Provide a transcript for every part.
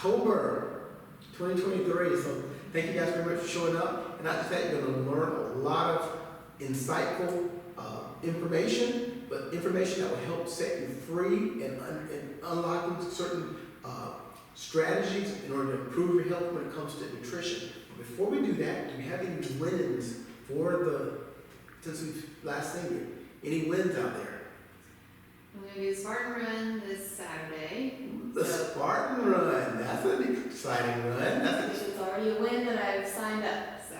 October 2023. So thank you guys very much for showing up. And not just that, you're going to learn a lot of insightful information, but information that will help set you free and unlocking certain strategies in order to improve your health when it comes to nutrition. But before we do that, do we have any wins since we've last seen you? Any wins out there? I'm going to do the Spartan Run this Saturday. The Spartan Run, that's an exciting run. It's already a win that I've signed up, so.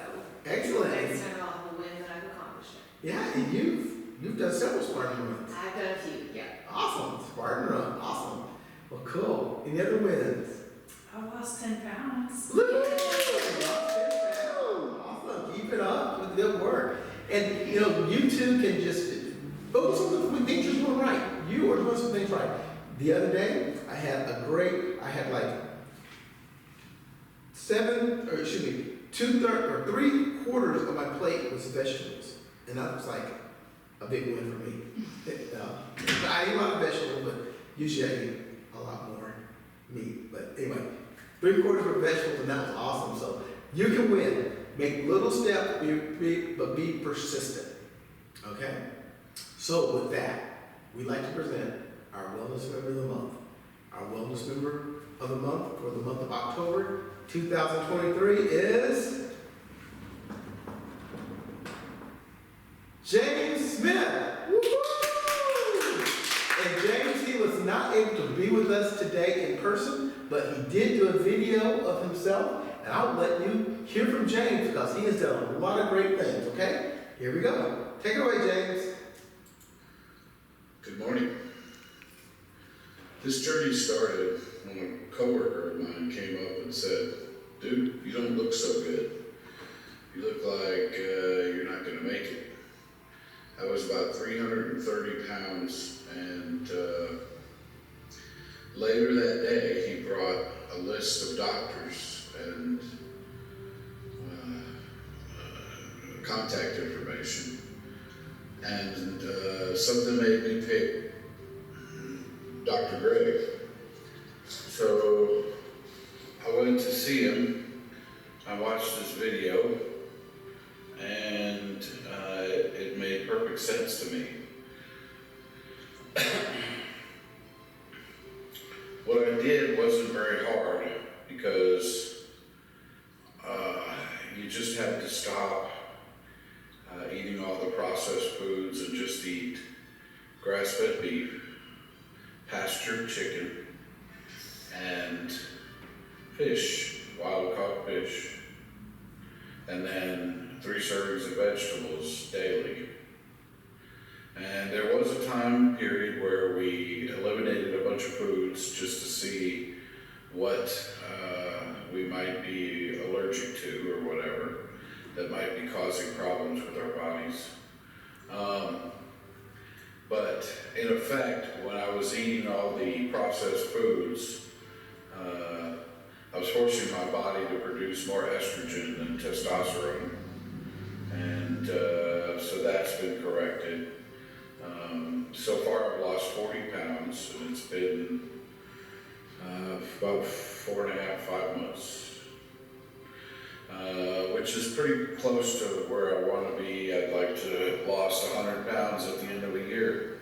Excellent. Next time I'll have a win that I've accomplished it. Yeah, and you've done several Spartan runs. I've done a few, yeah. Awesome, Spartan Run, awesome. Well, cool. Any other wins? I lost 10 pounds. Woo! Awesome, keep it up with good work. And you know, you two can just focus on the things you're doing right. You are doing some things right. The other day, I had like 3/4 of my plate was vegetables. And that was like a big win for me. I eat a lot of vegetables, but usually I eat a lot more meat. But anyway, 3/4 were vegetables, and that was awesome. So you can win. Make little steps, but be persistent. Okay? So with that, we'd like to present our Wellness Member of the Month. Our Wellness Member of the Month for the month of October 2023 is James Smith. Woo-hoo! And James, he was not able to be with us today in person, but he did do a video of himself. And I'll let you hear from James because he has done a lot of great things, okay? Here we go. Take it away, James. Good morning. This journey started when a coworker of mine came up and said, "Dude, you don't look so good. You look like you're not going to make it." I was about 330 pounds, and later that day he brought a list of doctors and contact information, and something made me pick Dr. Greg. So I went to see him. I watched this video, and it made perfect sense to me. What I did wasn't very hard because you just had to stop eating all the processed foods and just eat grass-fed beef, pastured chicken, and fish, wild-caught fish, and then 3 servings of vegetables daily. And there was a time period where we eliminated a bunch of foods just to see what we might be allergic to or whatever that might be causing problems with our bodies. But in effect, when I was eating all the processed foods, I was forcing my body to produce more estrogen than testosterone. And so that's been corrected. So far I've lost 40 pounds, and it's been about 4.5, 5 months, which is pretty close to where I want to be. I'd like to have lost 100 pounds at the end of a year.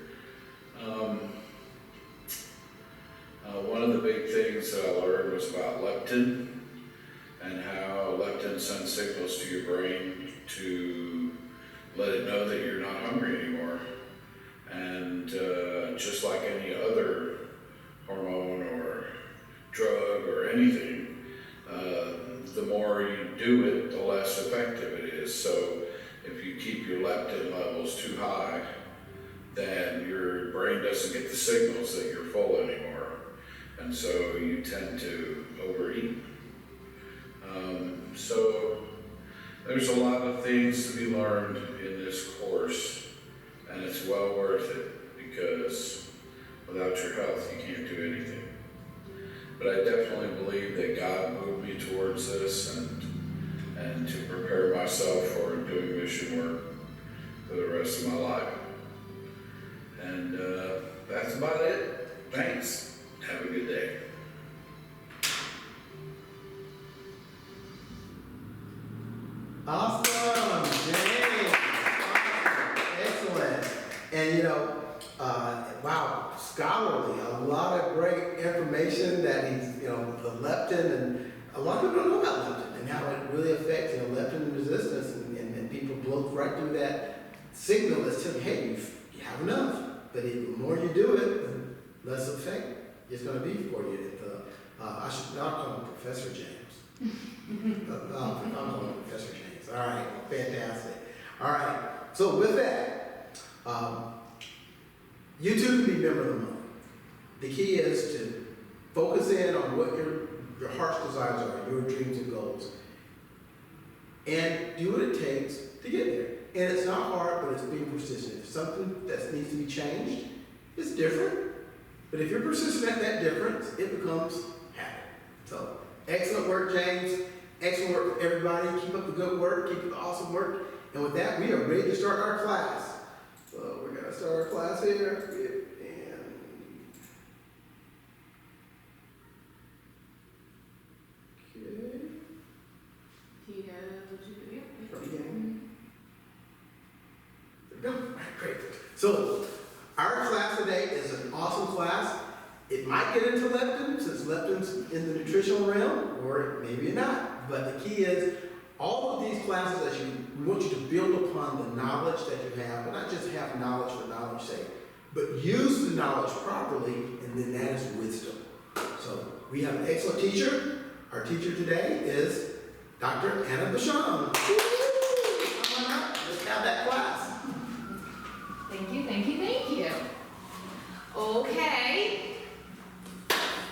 One of the big things that I learned was about leptin and how leptin sends signals to your brain to let it know that you're not hungry anymore. And just like any other hormone or drug or anything, the more you do it, the less effective it is. So if you keep your leptin levels too high, then your brain doesn't get the signals that you're full anymore. And so you tend to overeat. So there's a lot of things to be learned in this course, and it's well worth it because without your health, you can't do anything. But I definitely believe that God moved me towards this and to prepare myself for doing mission work for the rest of my life. And that's about it. Thanks. Have a good day. Awesome, James. Awesome. Excellent. And wow, scholarly, a lot of great information that he's, the leptin, and a lot of people don't know about leptin and how it really affects, leptin resistance, and people blow right through that signal that's telling you, hey, you have enough. But the more you do it, the less effect it's going to be for you. I should not call him Professor James. I'm calling him Professor James. All right, fantastic. All right, so with that, you too can be member of the month. The key is to focus in on what your heart's desires are, your dreams and goals, and do what it takes to get there. And it's not hard, but it's being persistent. If something that needs to be changed, it's different. But if you're persistent at that difference, it becomes habit. So, excellent work, James. Excellent work, everybody. Keep up the good work. Keep up the awesome work. And with that, we are ready to start our class. So, we're going to start our class here. Great. So, our class today is an awesome class. It might get into leptin, since leptin's in the nutritional realm, or maybe not. But the key is, all of these classes, we want you to build upon the knowledge that you have, but not just have knowledge for knowledge's sake, but use the knowledge properly, and then that is wisdom. So, we have an excellent teacher. Our teacher today is Dr. AnnaB. Come on up, let's have that class. Thank you, thank you, thank you. Okay,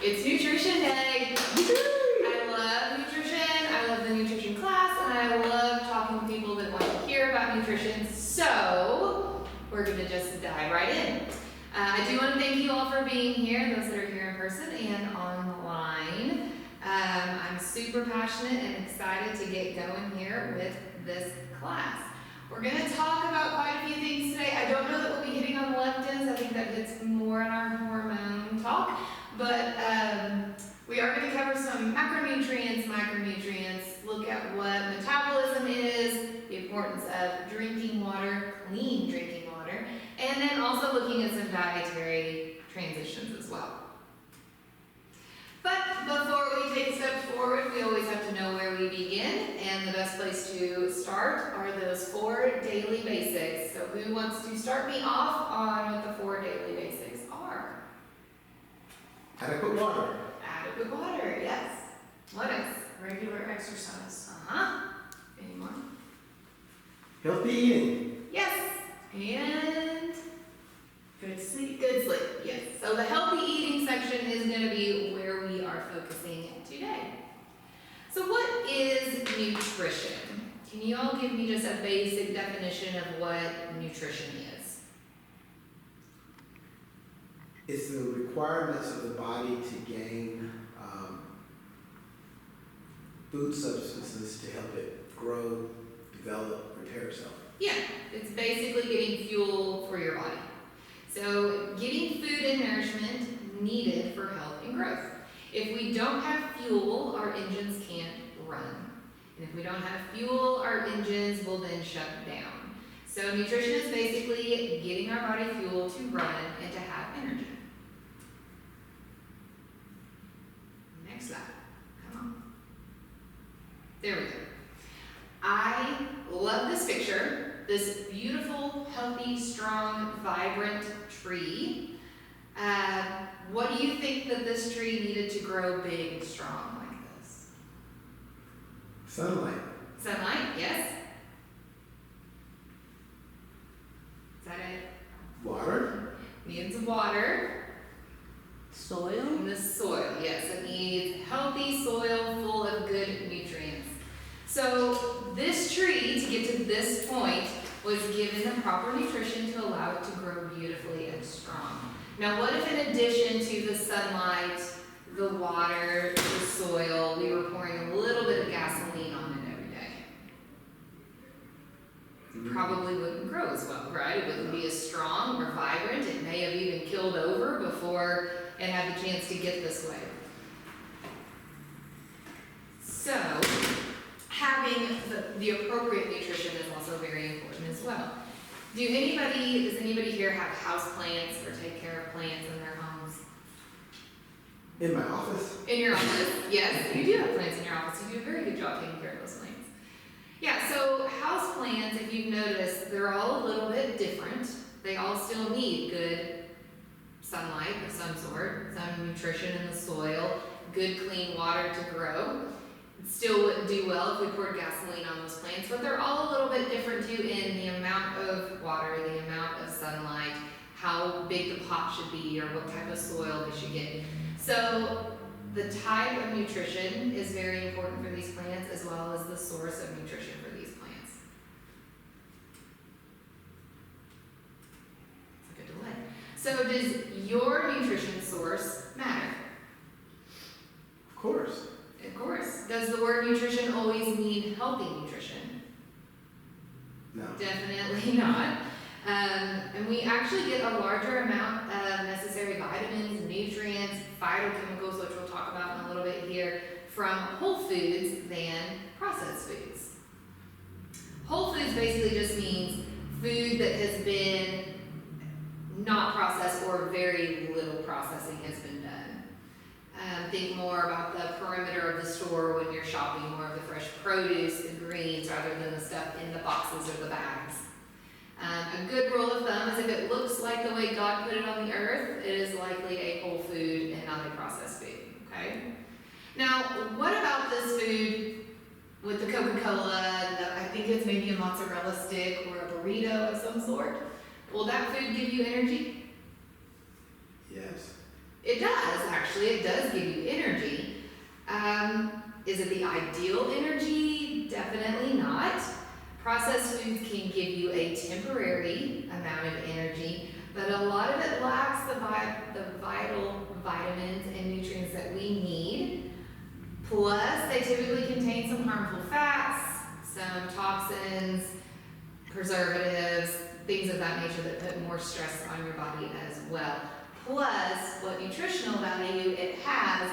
it's nutrition day. I love nutrition, I love the nutrition class, and I love talking to people that want to hear about nutrition, so we're gonna just dive right in. I do want to thank you all for being here, those that are here in person and online. I'm super passionate and excited to get going here with this class. We're going to talk about quite a few things today. I don't know that we'll be hitting on leptins. I think that hits more in our hormone talk. But we are going to cover some macronutrients, micronutrients, look at what metabolism is, the importance of drinking water, clean drinking water, and then also looking at some dietary transitions as well. But before we take a step forward, we always have to know where we begin, and the best place to start are those 4 daily basics. So who wants to start me off on what the 4 daily basics are? Adequate water. Adequate water, yes. What else? Regular exercise. Any more? Healthy eating. Yes. And Good sleep. good sleep, yes. So the healthy eating section is going to be where we are focusing today. So what is nutrition? Can you all give me just a basic definition of what nutrition is? It's the requirements of the body to gain food substances to help it grow, develop, repair itself. Yeah, it's basically getting fuel for your body. So getting food and nourishment needed for health and growth. If we don't have fuel, our engines can't run. And if we don't have fuel, our engines will then shut down. So nutrition is basically getting our body fuel to run and to have energy. Next slide. Come on. There we go. I love this picture. This beautiful, healthy, strong, vibrant tree. What do you think that this tree needed to grow big and strong like this? Sunlight. Sunlight, yes. Is that it? Water. Needs water. Soil. And the soil, yes. It needs healthy soil full of good nutrients. So this tree, to get to this point, was given the proper nutrition to allow it to grow beautifully and strong. Now what if in addition to the sunlight, the water, the soil, we were pouring a little bit of gasoline on it every day? It probably wouldn't grow as well, right? It wouldn't be as strong or vibrant. It may have even killed over before it had the chance to get this way. So, having the appropriate nutrition is also very important as well. Does anybody here have house plants or take care of plants in their homes? In my office? In your office, yes, you do have plants in your office. You do a very good job taking care of those plants. Yeah, so house plants, if you've noticed, they're all a little bit different. They all still need good sunlight of some sort, some nutrition in the soil, good clean water to grow. It still wouldn't do well if we poured gasoline on those plants, but they're all a little bit different too in the amount of water, the amount of sunlight, how big the pot should be, or what type of soil they should get. So the type of nutrition is very important for these plants, as well as the source of nutrition for these plants. It's like a delay. So does your nutrition source matter? Of course. Of course. Does the word nutrition always mean healthy nutrition? No. Definitely not. And we actually get a larger amount of necessary vitamins, nutrients, phytochemicals, which we'll talk about in a little bit here, from whole foods than processed foods. Whole foods basically just means food that has been not processed or very little processing has been done. Think more about the perimeter of the store when you're shopping, more of the fresh produce, the greens, rather than the stuff in the boxes or the bags. A good rule of thumb is if it looks like the way God put it on the earth, it is likely a whole food and not a processed food, okay? Now, what about this food with the Coca-Cola, I think it's maybe a mozzarella stick or a burrito of some sort? Will that food give you energy? Yes. It does, actually. It does give you energy. Is it the ideal energy? Definitely not. Processed foods can give you a temporary amount of energy, but a lot of it lacks the vital vitamins and nutrients that we need. Plus, they typically contain some harmful fats, some toxins, preservatives, things of that nature that put more stress on your body as well. Plus, what nutritional value it has,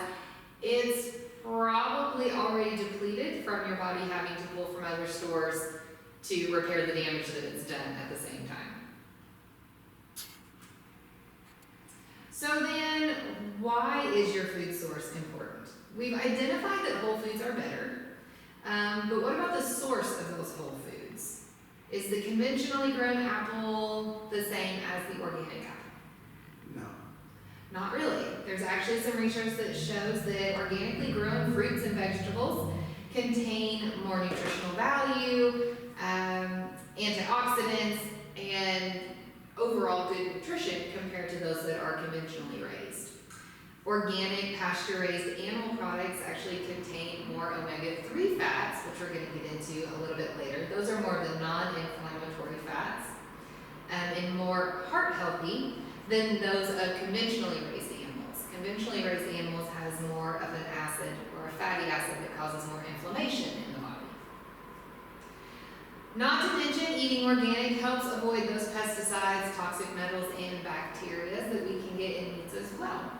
it's probably already depleted from your body having to pull from other stores to repair the damage that it's done at the same time. So then, why is your food source important? We've identified that whole foods are better, but what about the source of those whole foods? Is the conventionally grown apple the same as the organic apple? No. Not really. There's actually some research that shows that organically grown fruits and vegetables contain more nutritional value, antioxidants, and overall good nutrition compared to those that are conventionally raised. Organic pasture-raised animal products actually contain more omega-3 fats, which we're going to get into a little bit later. Those are more of the non-inflammatory fats, and more heart-healthy than those of conventionally raised animals. Conventionally raised animals has more of an acid or a fatty acid that causes more inflammation in the body. Not to mention, eating organic helps avoid those pesticides, toxic metals, and bacteria that we can get in meats as well.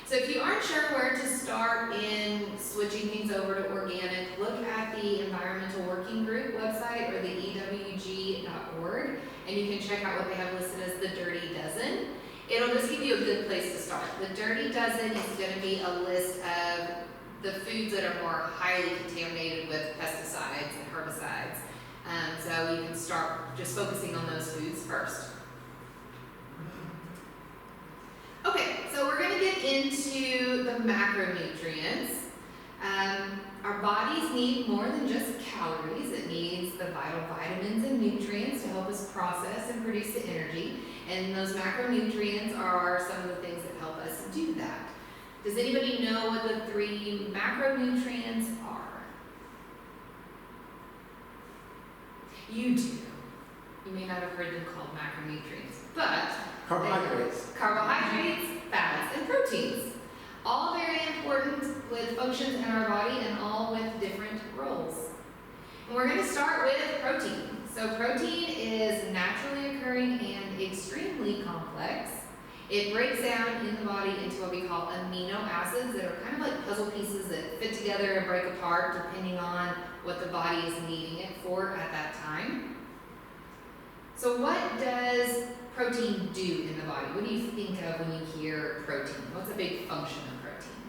So if you aren't sure where to start in switching things over to organic, look at the Environmental Working Group website or the ewg.org, and you can check out what they have listed as the Dirty Dozen. It'll just give you a good place to start. The Dirty Dozen is going to be a list of the foods that are more highly contaminated with pesticides and herbicides. So you can start just focusing on those foods first. Okay, so we're going to get into the macronutrients. Our bodies need more than just calories. It needs the vital vitamins and nutrients to help us process and produce the energy. And those macronutrients are some of the things that help us do that. Does anybody know what the 3 macronutrients are? You do. You may not have heard them called macronutrients, but Carbohydrates. Carbohydrates, fats, and proteins. All very important with functions in our body and all with different roles. And we're going to start with protein. So protein is naturally occurring and extremely complex. It breaks down in the body into what we call amino acids that are kind of like puzzle pieces that fit together and break apart depending on what the body is needing it for at that time. So what does protein do in the body? What do you think of when you hear protein? What's a big function of protein?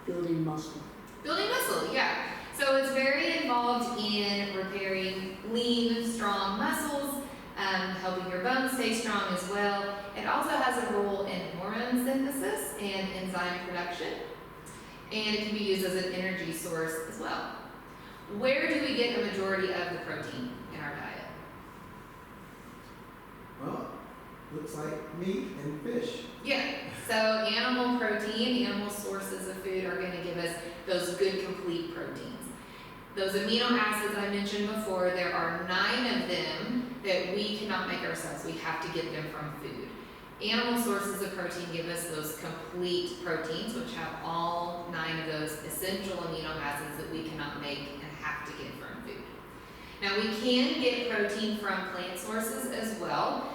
Building muscle. Building muscle, yeah. So it's very involved in repairing lean, strong muscles, helping your bones stay strong as well. It also has a role in hormone synthesis and enzyme production, and it can be used as an energy source as well. Where do we get a majority of the protein in our diet? Well, looks like meat and fish. Yeah, so animal protein, animal sources of food are going to give us those good complete proteins. Those amino acids I mentioned before, there are 9 of them that we cannot make ourselves. We have to get them from food. Animal sources of protein give us those complete proteins, which have all 9 of those essential amino acids that we cannot make and have to get from food. Now we can get protein from plant sources as well,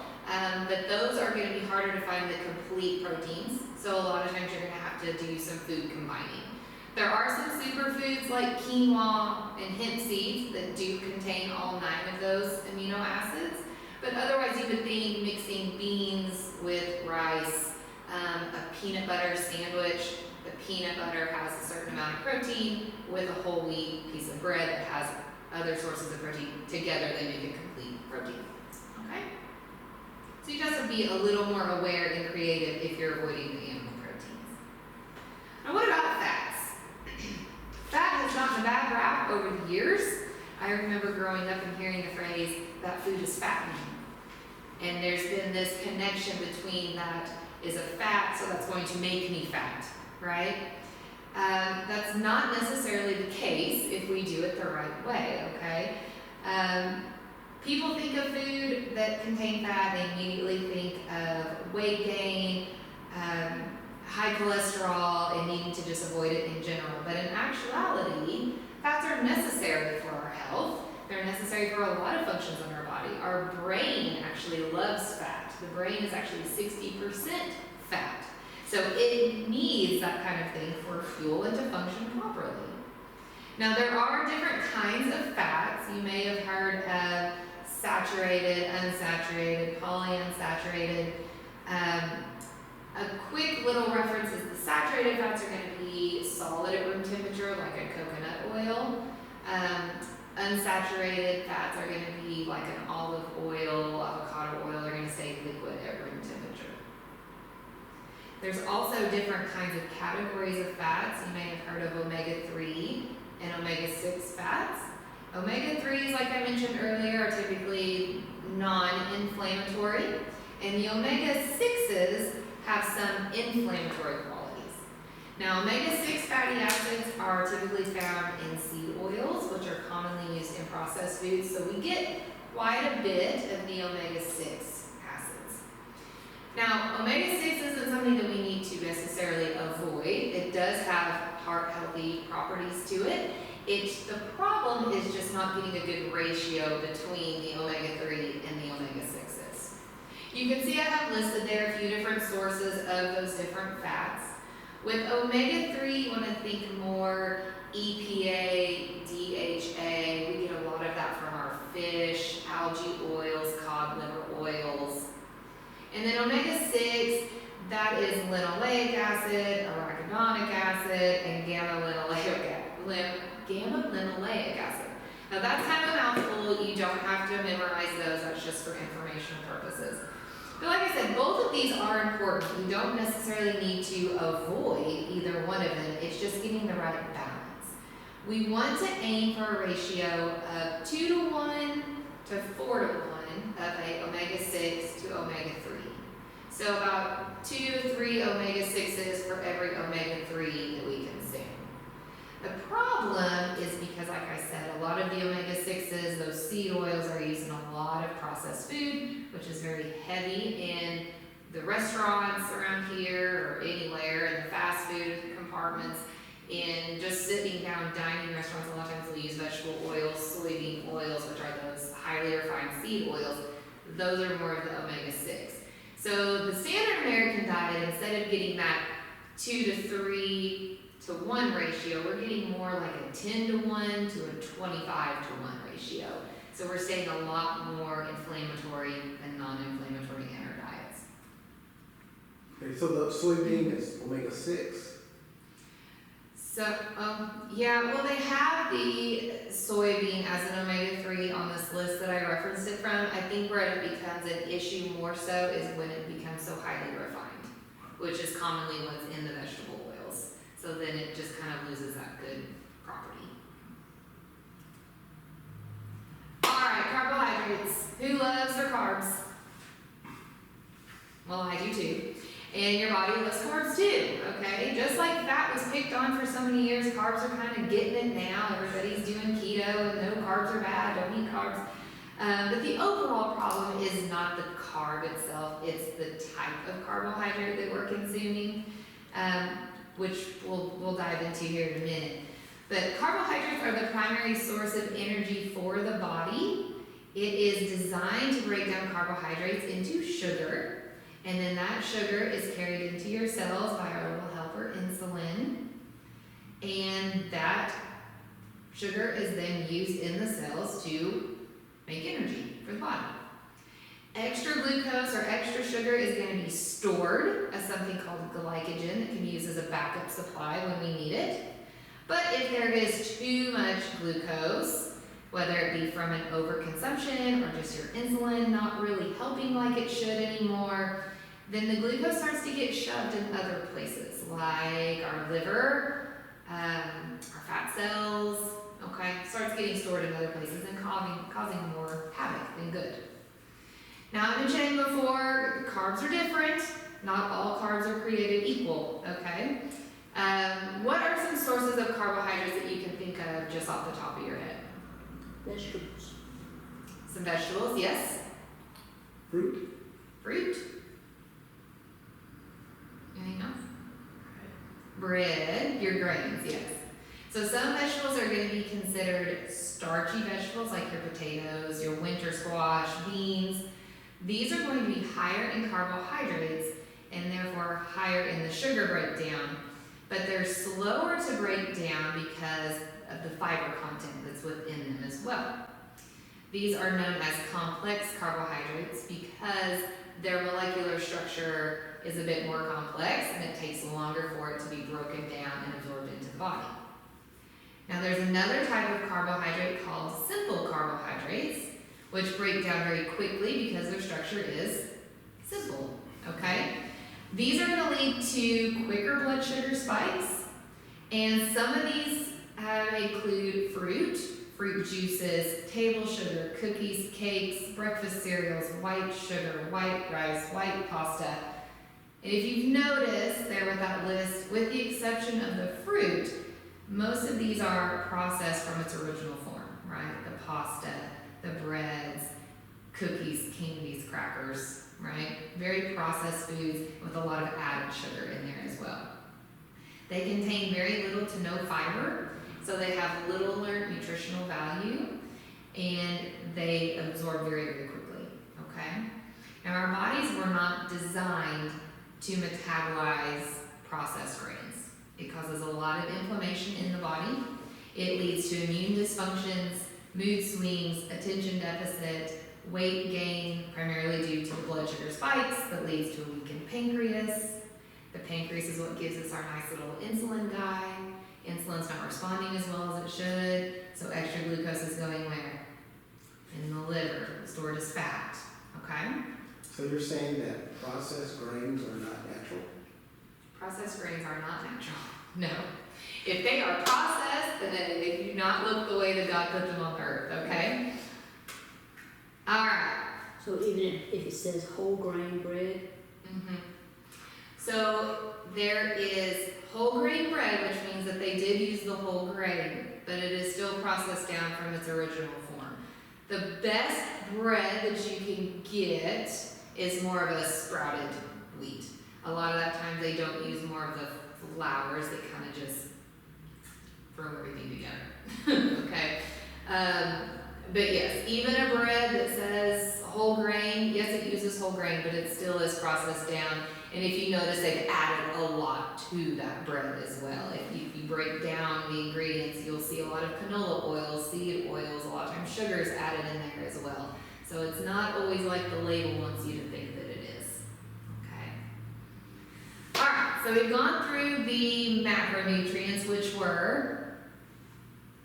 but those are going to be harder to find the complete proteins. So a lot of times you're going to have to do some food combining. There are some superfoods like quinoa and hemp seeds that do contain all 9 of those amino acids, but otherwise you would think mixing beans with rice, a peanut butter sandwich, the peanut butter has a certain amount of protein with a whole wheat piece of bread that has other sources of protein. Together they make a complete protein, okay? So you just have to be a little more aware and creative if you're avoiding the animal proteins. Now what about fats? Fat has gotten a bad rap over the years. I remember growing up and hearing the phrase, that food is fattening. And there's been this connection between that is a fat, so that's going to make me fat, right? That's not necessarily the case if we do it the right way, okay? People think of food that contain fat, they immediately think of weight gain, high cholesterol, and needing to just avoid it in general. But in actuality, fats are necessary for our health. They're necessary for a lot of functions in our body. Our brain actually loves fat. The brain is actually 60% fat. So it needs that kind of thing for fuel and to function properly. Now there are different kinds of fats. You may have heard of saturated, unsaturated, polyunsaturated. A quick little reference is the saturated fats are going to be solid at room temperature, like a coconut oil. Unsaturated fats are going to be like an olive oil, avocado oil. They're going to stay liquid at room temperature. There's also different kinds of categories of fats. You may have heard of omega-3 and omega-6 fats. Omega-3s, like I mentioned earlier, are typically non-inflammatory, and the omega-6s have some inflammatory qualities. Now, omega-6 fatty acids are typically found in seed oils, which are commonly used in processed foods, so we get quite a bit of the omega-6 acids. Now, omega-6 isn't something that we need to necessarily avoid. It does have heart-healthy properties to it. The problem is just not getting a good ratio between the omega-3 and the omega-6s. You can see I have listed there a few different sources of those different fats. With omega-3, you want to think more EPA, DHA. We get a lot of that from our fish, algae oils, cod liver oils. And then omega-6, that is linoleic acid, arachidonic acid, and gamma-linoleic acid. Now that's kind of a mouthful. You don't have to memorize those. That's just for informational purposes. But like I said, both of these are important. You don't necessarily need to avoid either one of them. It's just getting the right balance. We want to aim for a ratio of 2:1 to 4:1 of a omega-6 to omega-3. So about 2 to 3 omega-6s for every omega-3 that we consume. The problem is because, like I said, a lot of the omega-6s, those seed oils, are used in a lot of processed food, which is very heavy in the restaurants around here or anywhere, in the fast food compartments, in just sitting down dining restaurants. A lot of times we'll use vegetable oils, soybean oils, which are those highly refined seed oils. Those are more of the omega-6. So the standard American diet, instead of getting that 2 to 3 to 1 ratio. We're getting more like a 10 to 1 to a 25 to 1 ratio. So we're staying a lot more inflammatory than non-inflammatory in our diets. Okay, so the soybean is omega-6. So, yeah, well, they have the soybean as an omega-3 on this list that I referenced it from. I think where it becomes an issue more so is when it becomes so highly refined, which is commonly what's in the vegetable oils. So then it just kind of loses that good property. All right, carbohydrates. Who loves their carbs? Well, I do too. And your body loves carbs too, okay? Just like fat was picked on for so many years, carbs are kind of getting it now. Everybody's doing keto and no, carbs are bad, don't eat carbs. But the overall problem is not the carb itself, it's the type of carbohydrate that we're consuming, which we'll dive into here in a minute. But carbohydrates are the primary source of energy for the body. It is designed to break down carbohydrates into sugar. And then that sugar is carried into your cells by our little helper, insulin. And that sugar is then used in the cells to make energy for the body. Extra glucose or extra sugar is going to be stored as something called glycogen that can be used as a backup supply when we need it. But if there is too much glucose, whether it be from an overconsumption or just your insulin not really helping like it should anymore, then the glucose starts to get shoved in other places, like our liver, our fat cells, okay? Starts getting stored in other places and causing more havoc than good. Now, I've been saying before, carbs are different. Not all carbs are created equal, okay? What are some sources of carbohydrates that you can think of just off the top of your head? Vegetables. Some vegetables, yes. Fruit. Fruit. Anything else? Bread, your grains, yes. So some vegetables are going to be considered starchy vegetables, like your potatoes, your winter squash, beans. These are going to be higher in carbohydrates and therefore higher in the sugar breakdown, but they're slower to break down because of the fiber content that's within them as well. These are known as complex carbohydrates because their molecular structure is a bit more complex and it takes longer for it to be broken down and absorbed into the body. Now there's another type of carbohydrate called simple carbohydrates, which break down very quickly because their structure is simple, okay? These are going to lead to quicker blood sugar spikes, and some of these include fruit juices, table sugar, cookies, cakes, breakfast cereals, white sugar, white rice, white pasta. And if you've noticed there with that list, with the exception of the fruit, most of these are processed from its original form, right? The pasta, the breads, cookies, candies, crackers, right? Very processed foods with a lot of added sugar in there as well. They contain very little to no fiber, so they have little nutritional value, and they absorb very, very quickly, okay? Now our bodies were not designed to metabolize processed grains. It causes a lot of inflammation in the body. It leads to immune dysfunctions, mood swings, attention deficit, weight gain, primarily due to the blood sugar spikes that leads to a weakened pancreas. The pancreas is what gives us our nice little insulin guy. Insulin's not responding as well as it should, so extra glucose is going where? In the liver, stored as fat, okay? So you're saying that processed grains are not natural? Processed grains are not natural, no. If they are processed, then they do not look the way that God put them on earth, okay? All right. So even if it says whole grain bread, So there is whole grain bread, which means that they did use the whole grain, but it is still processed down from its original form. The best bread that you can get is more of a sprouted wheat. A lot of that time they don't use more of the flours, they kind of just throw everything together, okay? But yes, even a bread that says whole grain, yes, it uses whole grain, but it still is processed down. And if you notice, they've added a lot to that bread as well. If you break down the ingredients, you'll see a lot of canola oils, seed oils, a lot of times sugar is added in there as well. So it's not always like the label wants you to think that it is. Okay. All right, so we've gone through the macronutrients, which were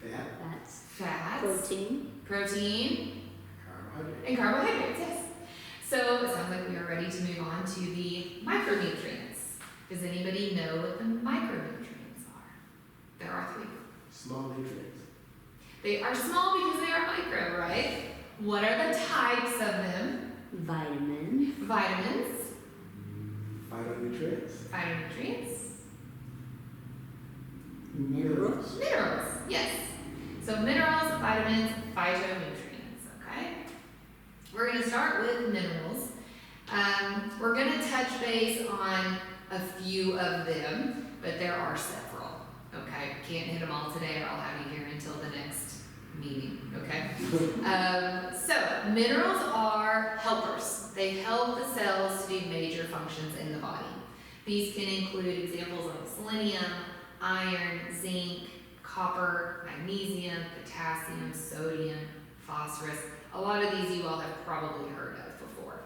Fats, fats, protein, Carbohydrate. and carbohydrates, yes. So it sounds like we are ready to move on to the micronutrients. Does anybody know what the micronutrients are? There are 3. Small nutrients. They are small because they are micro, right? What are the types of them? vitamin, Vitamins, Phytonutrients. phytonutrients, minerals, minerals, yes. So minerals, vitamins, phytonutrients, okay? We're gonna start with minerals. We're gonna touch base on a few of them, but there are several, okay? Can't hit them all today or I'll have you here until the next meeting, okay? So minerals are helpers. They help the cells to do major functions in the body. These can include examples like selenium, iron, zinc, copper, magnesium, potassium, sodium, phosphorus. A lot of these you all have probably heard of before.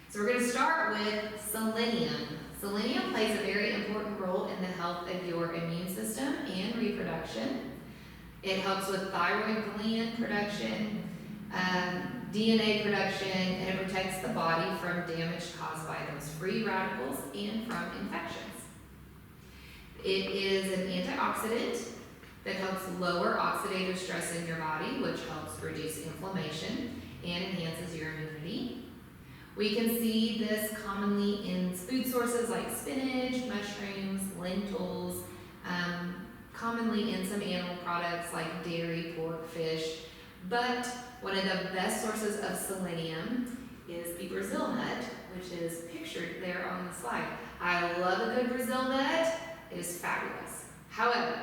So we're going to start with selenium. Selenium plays a very important role in the health of your immune system and reproduction. It helps with thyroid gland production, DNA production, and it protects the body from damage caused by those free radicals and from infections. It is an antioxidant that helps lower oxidative stress in your body, which helps reduce inflammation and enhances your immunity. We can see this commonly in food sources like spinach, mushrooms, lentils, commonly in some animal products like dairy, pork, fish. But one of the best sources of selenium is the Brazil nut, which is pictured there on the slide. I love a good Brazil nut. It is fabulous. However,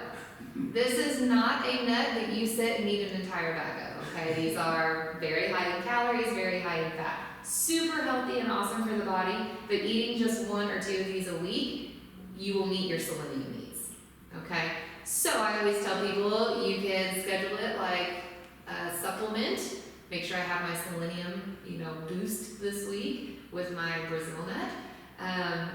this is not a nut that you sit and eat an entire bag of, okay? These are very high in calories, very high in fat. Super healthy and awesome for the body, but eating just 1 or 2 of these a week, you will meet your selenium needs, okay? So I always tell people you can schedule it like a supplement. Make sure I have my selenium, boost this week with my Brazil nut,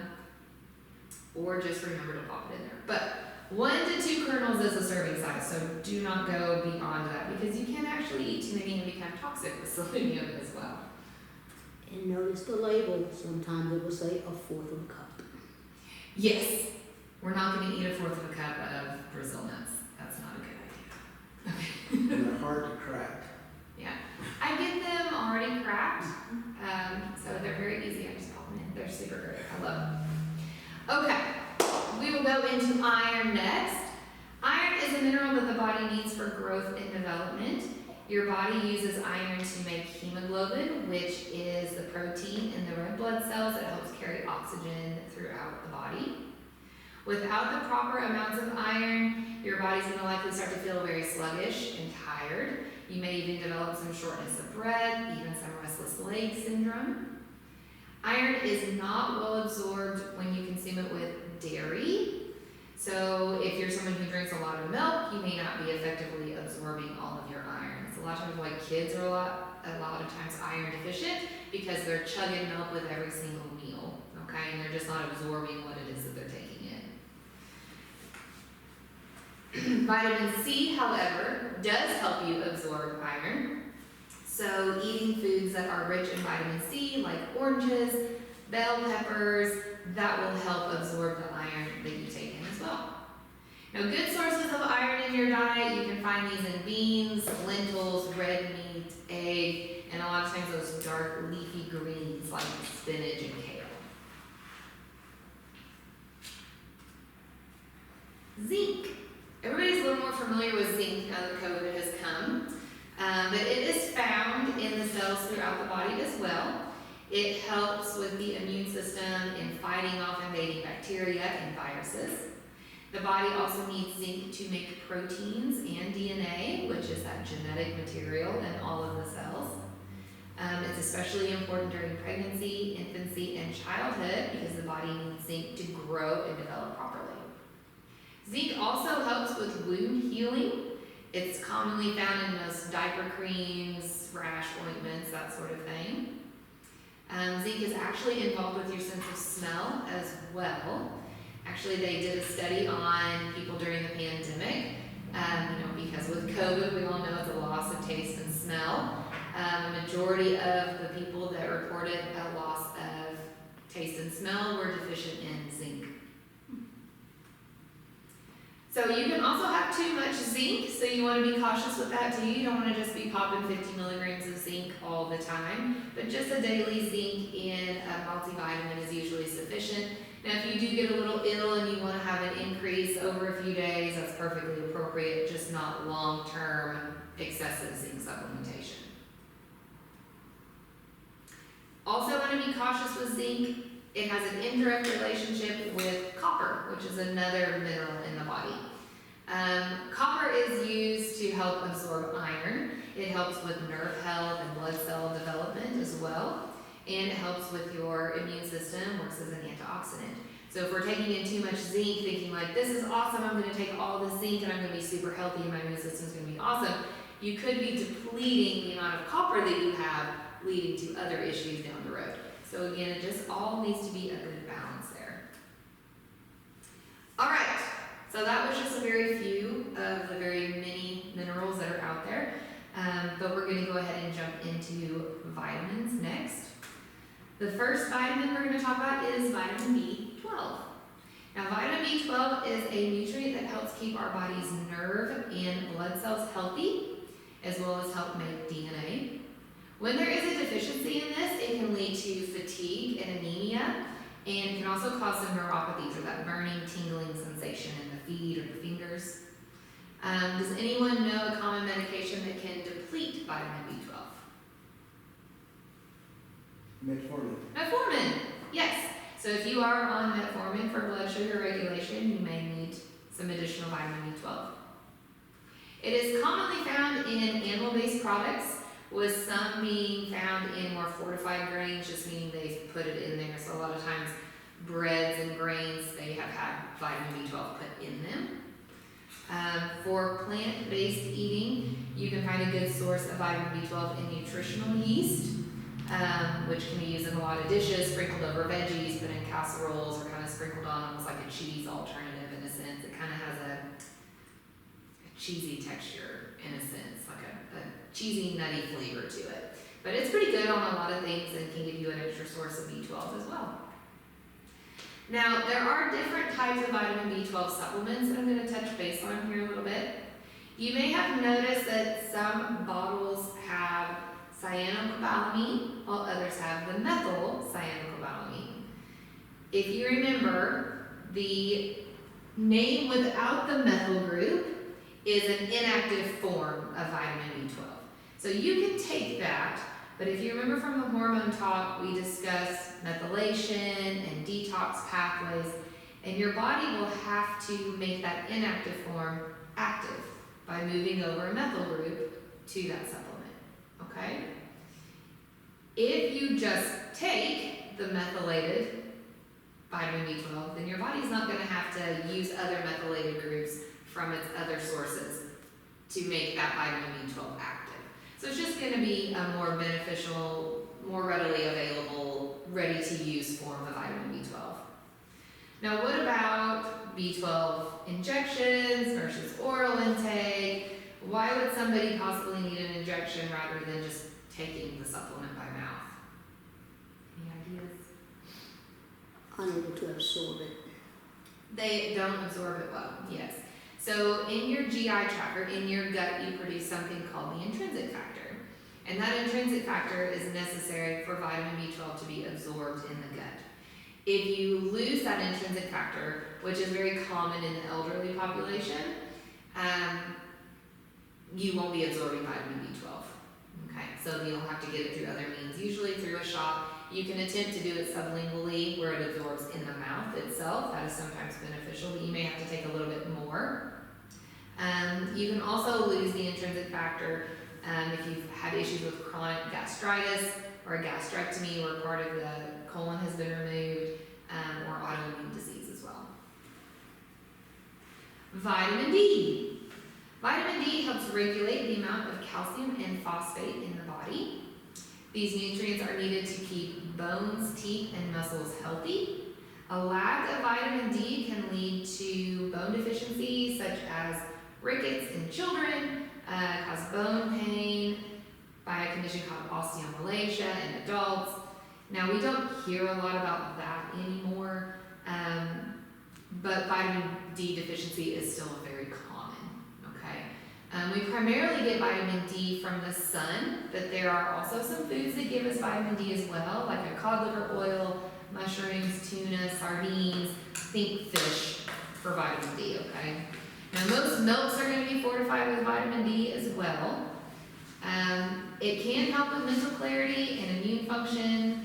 or just remember to pop it in there. But 1 to 2 kernels is a serving size, so do not go beyond that because you can actually eat too many and become toxic with selenium as well. and notice the label, sometimes it will say 1/4 of a cup. Yes, we're not going to eat 1/4 of a cup of Brazil nuts. That's not a good idea. And they're hard to crack. Yeah, I get them already cracked, so they're very easy. I just pop them in. They're super great. I love them. Okay, we will go into iron next. Iron is a mineral that the body needs for growth and development. Your body uses iron to make hemoglobin, which is the protein in the red blood cells that helps carry oxygen throughout the body. Without the proper amounts of iron, your body's going to likely start to feel very sluggish and tired. You may even develop some shortness of breath, even some restless leg syndrome. Iron is not well absorbed when you consume it with dairy. So if you're someone who drinks a lot of milk, you may not be effectively absorbing all of your iron. It's a lot of times why kids are a lot of times iron deficient, because they're chugging milk with every single meal, okay? And they're just not absorbing what it is that they're taking in. Vitamin C, however, does help you absorb iron. So eating foods that are rich in vitamin C, like oranges, bell peppers, that will help absorb the iron that you take in as well. Now, good sources of iron in your diet, you can find these in beans, lentils, red meat, egg, and a lot of times those dark leafy greens like spinach and kale. Zinc. Everybody's a little more familiar with zinc now that COVID has come, but it is found in the cells throughout the body as well. It helps with the immune system in fighting off invading bacteria and viruses. The body also needs zinc to make proteins and DNA, which is that genetic material in all of the cells. It's especially important during pregnancy, infancy, and childhood because the body needs zinc to grow and develop properly. Zinc also helps with wound healing. It's commonly found in most diaper creams, rash ointments, that sort of thing. Zinc is actually involved with your sense of smell as well. Actually, they did a study on people during the pandemic, because with COVID, we all know it's a loss of taste and smell. A majority of the people that reported a loss of taste and smell were deficient in zinc. So you can also have too much zinc, so you want to be cautious with that too. You don't want to just be popping 50 milligrams of zinc all the time, but just a daily zinc in a multivitamin is usually sufficient. Now if you do get a little ill and you want to have an increase over a few days, that's perfectly appropriate, just not long-term excessive zinc supplementation. Also want to be cautious with zinc. It has an indirect relationship with copper, which is another mineral in the body. Copper is used to help absorb iron. It helps with nerve health and blood cell development as well. And it helps with your immune system, works as an antioxidant. So if we're taking in too much zinc, thinking like, this is awesome, I'm going to take all this zinc and I'm going to be super healthy and my immune system's going to be awesome, you could be depleting the amount of copper that you have, leading to other issues down the road. So again, it just all needs to be a good balance there. All right, so that was just a very few of the very many minerals that are out there. But we're going to go ahead and jump into vitamins next. The first vitamin we're going to talk about is vitamin B12. Now, vitamin B12 is a nutrient that helps keep our body's nerve and blood cells healthy, as well as help make DNA. When there is a deficiency in this, it can lead to fatigue and anemia, and can also cause some neuropathies, or that burning, tingling sensation in the feet or the fingers. Does anyone know a common medication that can deplete vitamin B12? Metformin. Metformin, yes. So if you are on metformin for blood sugar regulation, you may need some additional vitamin B12. It is commonly found in animal-based products, with some being found in more fortified grains, just meaning they've put it in there. So a lot of times breads and grains, they have had vitamin B12 put in them. For plant-based eating, you can find a good source of vitamin B12 in nutritional yeast, which can be used in a lot of dishes, sprinkled over veggies, put in casseroles, or kind of sprinkled on almost like a cheese alternative in a sense. It kind of has a cheesy texture in a sense, like a cheesy, nutty flavor to it. But it's pretty good on a lot of things and can give you an extra source of B12 as well. Now, there are different types of vitamin B12 supplements that I'm going to touch base on here a little bit. You may have noticed that some bottles have cyanocobalamin, while others have the methyl cyanocobalamin. If you remember, the name without the methyl group is an inactive form of vitamin B12. So you can take that, but if you remember from the hormone talk, we discussed methylation and detox pathways, and your body will have to make that inactive form active by moving over a methyl group to that supplement, okay? If you just take the methylated vitamin B12, then your body's not gonna have to use other methylated groups from its other sources to make that vitamin B12 active. So it's just going to be a more beneficial, more readily available, ready to use form of vitamin B12. Now what about B12 injections versus oral intake? Why would somebody possibly need an injection rather than just taking the supplement by mouth? Any ideas? Unable to absorb it. They don't absorb it well, yes. So in your GI tract, or in your gut, you produce something called the intrinsic factor. And that intrinsic factor is necessary for vitamin B12 to be absorbed in the gut. If you lose that intrinsic factor, which is very common in the elderly population, you won't be absorbing vitamin B12. Okay, so you'll have to get it through other means, usually through a shot. You can attempt to do it sublingually, where it absorbs in the mouth itself. That is sometimes beneficial, but you may have to take a little bit more. You can also lose the intrinsic factor if you've had issues with chronic gastritis or a gastrectomy where part of the colon has been removed, or autoimmune disease as well. Vitamin D. Vitamin D helps regulate the amount of calcium and phosphate in the body. These nutrients are needed to keep bones, teeth, and muscles healthy. A lack of vitamin D can lead to bone deficiency, such as rickets in children, cause bone pain by a condition called osteomalacia in adults. Now, we don't hear a lot about that anymore, but vitamin D deficiency is still very common, okay? We primarily get vitamin D from the sun, but there are also some foods that give us vitamin D as well, like a cod liver oil, mushrooms, tuna, sardines. Think fish for vitamin D, okay? Now, most milks are going to be fortified with vitamin D as well. It can help with mental clarity and immune function.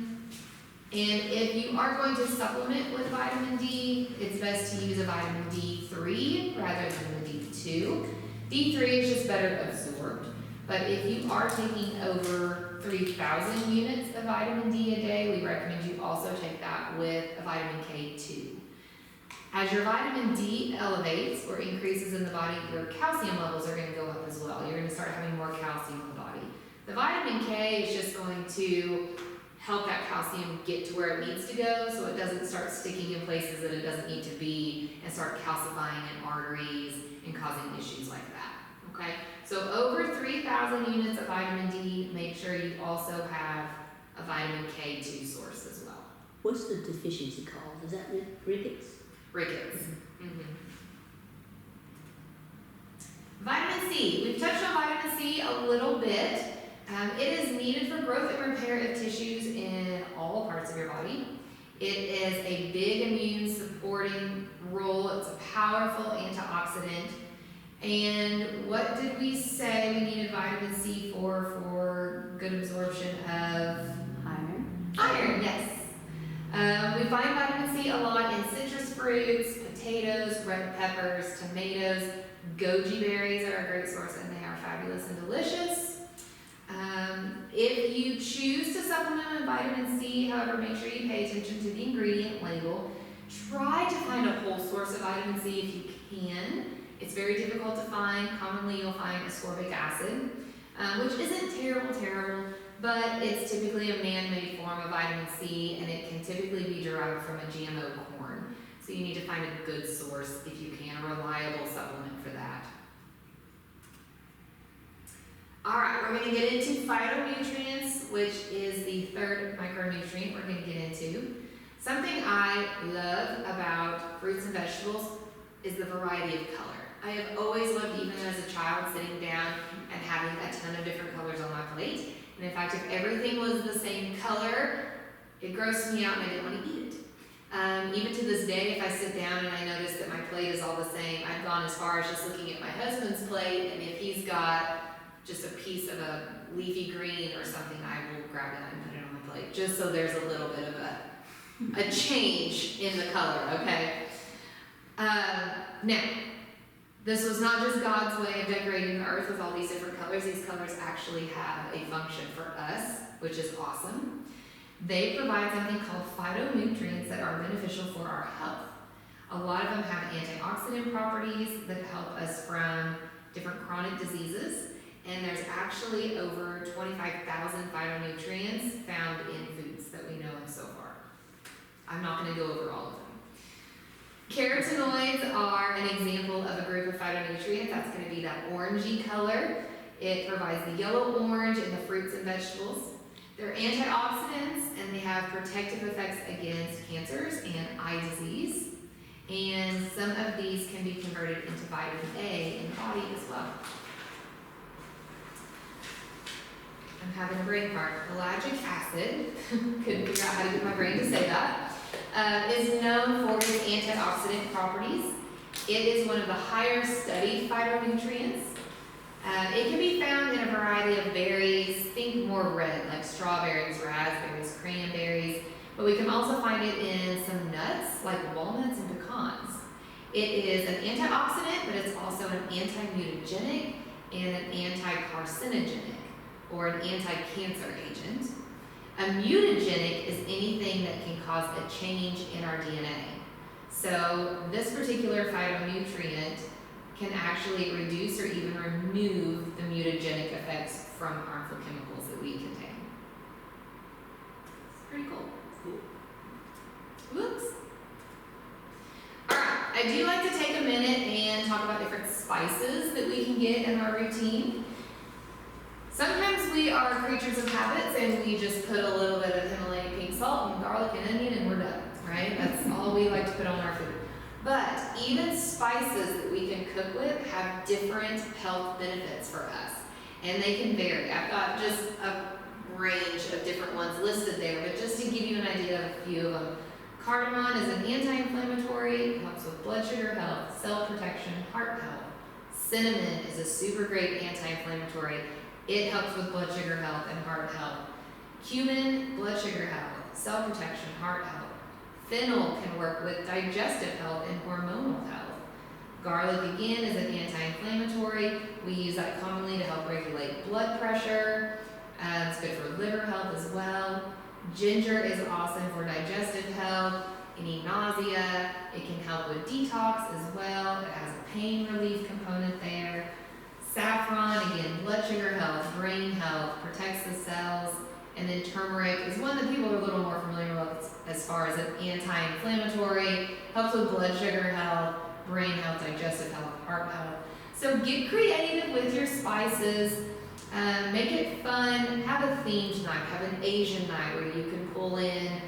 And if you are going to supplement with vitamin D, it's best to use a vitamin D3 rather than the D2. D3 is just better absorbed. But if you are taking over 3,000 units of vitamin D a day, we recommend you also take that with a vitamin K2. As your vitamin D elevates or increases in the body, your calcium levels are going to go up as well. You're going to start having more calcium in the body. The vitamin K is just going to help that calcium get to where it needs to go so it doesn't start sticking in places that it doesn't need to be and start calcifying in arteries and causing issues like that, okay? So over 3,000 units of vitamin D, make sure you also have a vitamin K2 source as well. What's the deficiency called? Is that rickets? Rickets. Vitamin C. We've touched on vitamin C a little bit. It is needed for growth and repair of tissues in all parts of your body. It is a big immune supporting role. It's a powerful antioxidant. And what did we say we needed vitamin C for good absorption of? Iron. Iron, yes. We find vitamin C a lot in citrus fruits, potatoes, red peppers, tomatoes. Goji berries are a great source, and they are fabulous and delicious. If you choose to supplement with vitamin C, however, make sure you pay attention to the ingredient label. Try to find a whole source of vitamin C if you can. It's very difficult to find. Commonly, you'll find ascorbic acid, which isn't terrible, but it's typically a man-made form of vitamin C, and it can typically be derived from a GMO corn. So you need to find a good source if you can, a reliable supplement for that. All right, we're going to get into phytonutrients, which is the third micronutrient we're going to get into. Something I love about fruits and vegetables is the variety of color. I have always loved, even as a child, sitting down and having a ton of different colors on my plate. And in fact, if everything was the same color, it grossed me out and I didn't want to eat it. Even to this day, if I sit down and I notice that my plate is all the same, I've gone as far as just looking at my husband's plate, and if he's got just a piece of a leafy green or something, I will grab it and put it on my plate, just so there's a little bit of a change in the color, okay? Now, this was not just God's way of decorating the earth with all these different colors. These colors actually have a function for us, which is awesome. They provide something called phytonutrients that are beneficial for our health. A lot of them have antioxidant properties that help us from different chronic diseases. And there's actually over 25,000 phytonutrients found in foods that we know of so far. I'm not going to go over all of them. Carotenoids are an example of a group of phytonutrients. That's going to be that orangey color. It provides the yellow-orange in the fruits and vegetables. They're antioxidants, and they have protective effects against cancers and eye disease. And some of these can be converted into vitamin A in the body as well. I'm having a brain fart. Ellagic acid, couldn't figure out how to get my brain to say that, is known for its antioxidant properties. It is one of the higher studied phytonutrients. It can be found in a variety of berries, think more red, like strawberries, raspberries, cranberries, but we can also find it in some nuts, like walnuts and pecans. It is an antioxidant, but it's also an anti-mutagenic, and an anti-carcinogenic or an anti-cancer agent. A mutagenic is anything that can cause a change in our DNA. So this particular phytonutrient can actually reduce or even remove the mutagenic effects from harmful chemicals that we contain. It's pretty cool. Whoops. Alright, I do like to take a minute and talk about different spices that we can get in our routine. Sometimes we are creatures of habits and we just put a little bit of Himalayan pink salt and garlic and onion and we're done, right? That's all we like to put on our food. But even spices that we can cook with have different health benefits for us. And they can vary. I've got just a range of different ones listed there, but just to give you an idea of a few of them. Cardamom is an anti-inflammatory, helps with blood sugar health, cell protection, heart health. Cinnamon is a super great anti-inflammatory. It helps with blood sugar health and heart health. Cumin, blood sugar health, cell protection, heart health. Fennel can work with digestive health and hormonal health. Garlic, again, is an anti-inflammatory. We use that commonly to help regulate blood pressure. It's good for liver health as well. Ginger is awesome for digestive health, any nausea. It can help with detox as well. It has a pain relief component there. Saffron, again, blood sugar health, brain health, protects the cells. And then turmeric is one that people are a little more familiar with as far as an anti-inflammatory, helps with blood sugar health, brain health, digestive health, heart health. So get creative with your spices. Make it fun. Have a themed night. Have an Asian night where you can pull in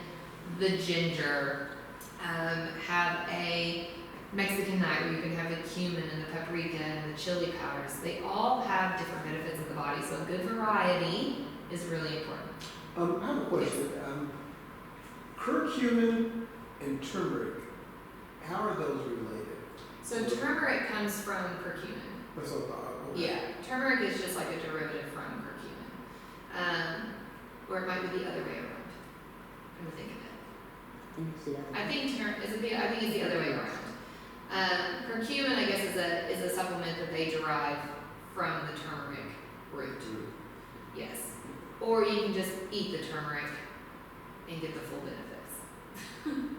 the ginger. Have a Mexican night where you can have the cumin and the paprika and the chili powders. They all have different benefits in the body, so a good variety is really important. I have a question. Curcumin and turmeric, how are those related? So turmeric comes from curcumin. That's what I thought. Okay. Yeah, turmeric is just like a derivative from curcumin. Or it might be the other way around. I'm thinking it. I think it's the other way around. Curcumin, I guess, is a supplement that they derive from the turmeric root. Yes. Or you can just eat the turmeric and get the full benefits.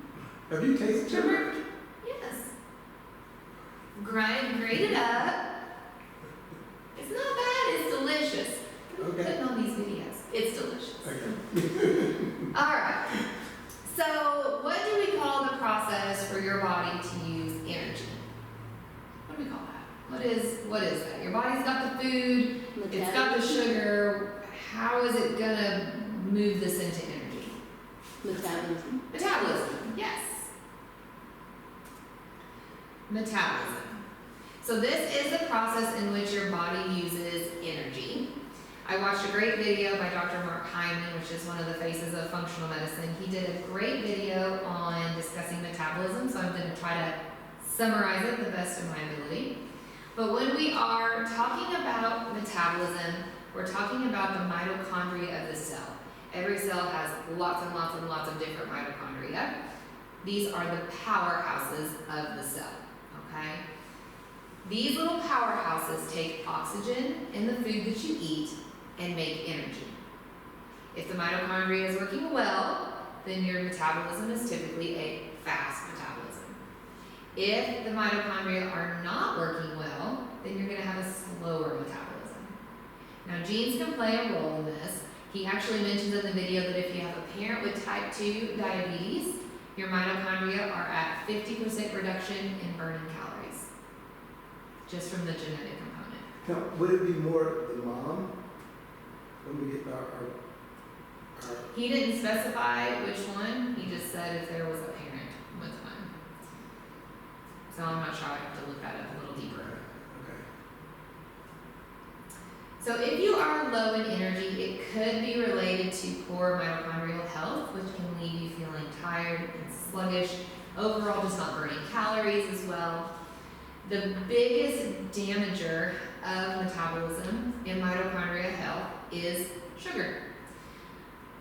Have you tasted turmeric? Yes. Grate it up. It's not bad, it's delicious. Okay. Putting on these videos. It's delicious. Okay. Alright. So what do we call the process for your body to use energy? What do we call that? What is that? Your body's got the food, it's got the sugar. How is it gonna move this into energy? Metabolism. Metabolism, yes. Metabolism. So this is the process in which your body uses energy. I watched a great video by Dr. Mark Hyman, which is one of the faces of functional medicine. He did a great video on discussing metabolism, so I'm going to try to summarize it the best of my ability. But when we are talking about metabolism, we're talking about the mitochondria of the cell. Every cell has lots and lots and lots of different mitochondria. These are the powerhouses of the cell, okay? These little powerhouses take oxygen in the food that you eat and make energy. If the mitochondria is working well, then your metabolism is typically a fast metabolism. If the mitochondria are not working well, then you're going to have a slower metabolism. Now, genes can play a role in this. He actually mentions in the video that if you have a parent with type 2 diabetes, your mitochondria are at 50% reduction in burning calories, just from the genetic component. Now, would it be more the mom when we get our He didn't specify which one, he just said if there was a parent with one. So I'm not sure, I have to look that up a little deeper. Okay. So if you are low in energy, it could be related to poor mitochondrial health, which can leave you feeling tired and sluggish, overall just not burning calories as well. The biggest damager of metabolism and mitochondrial health is sugar.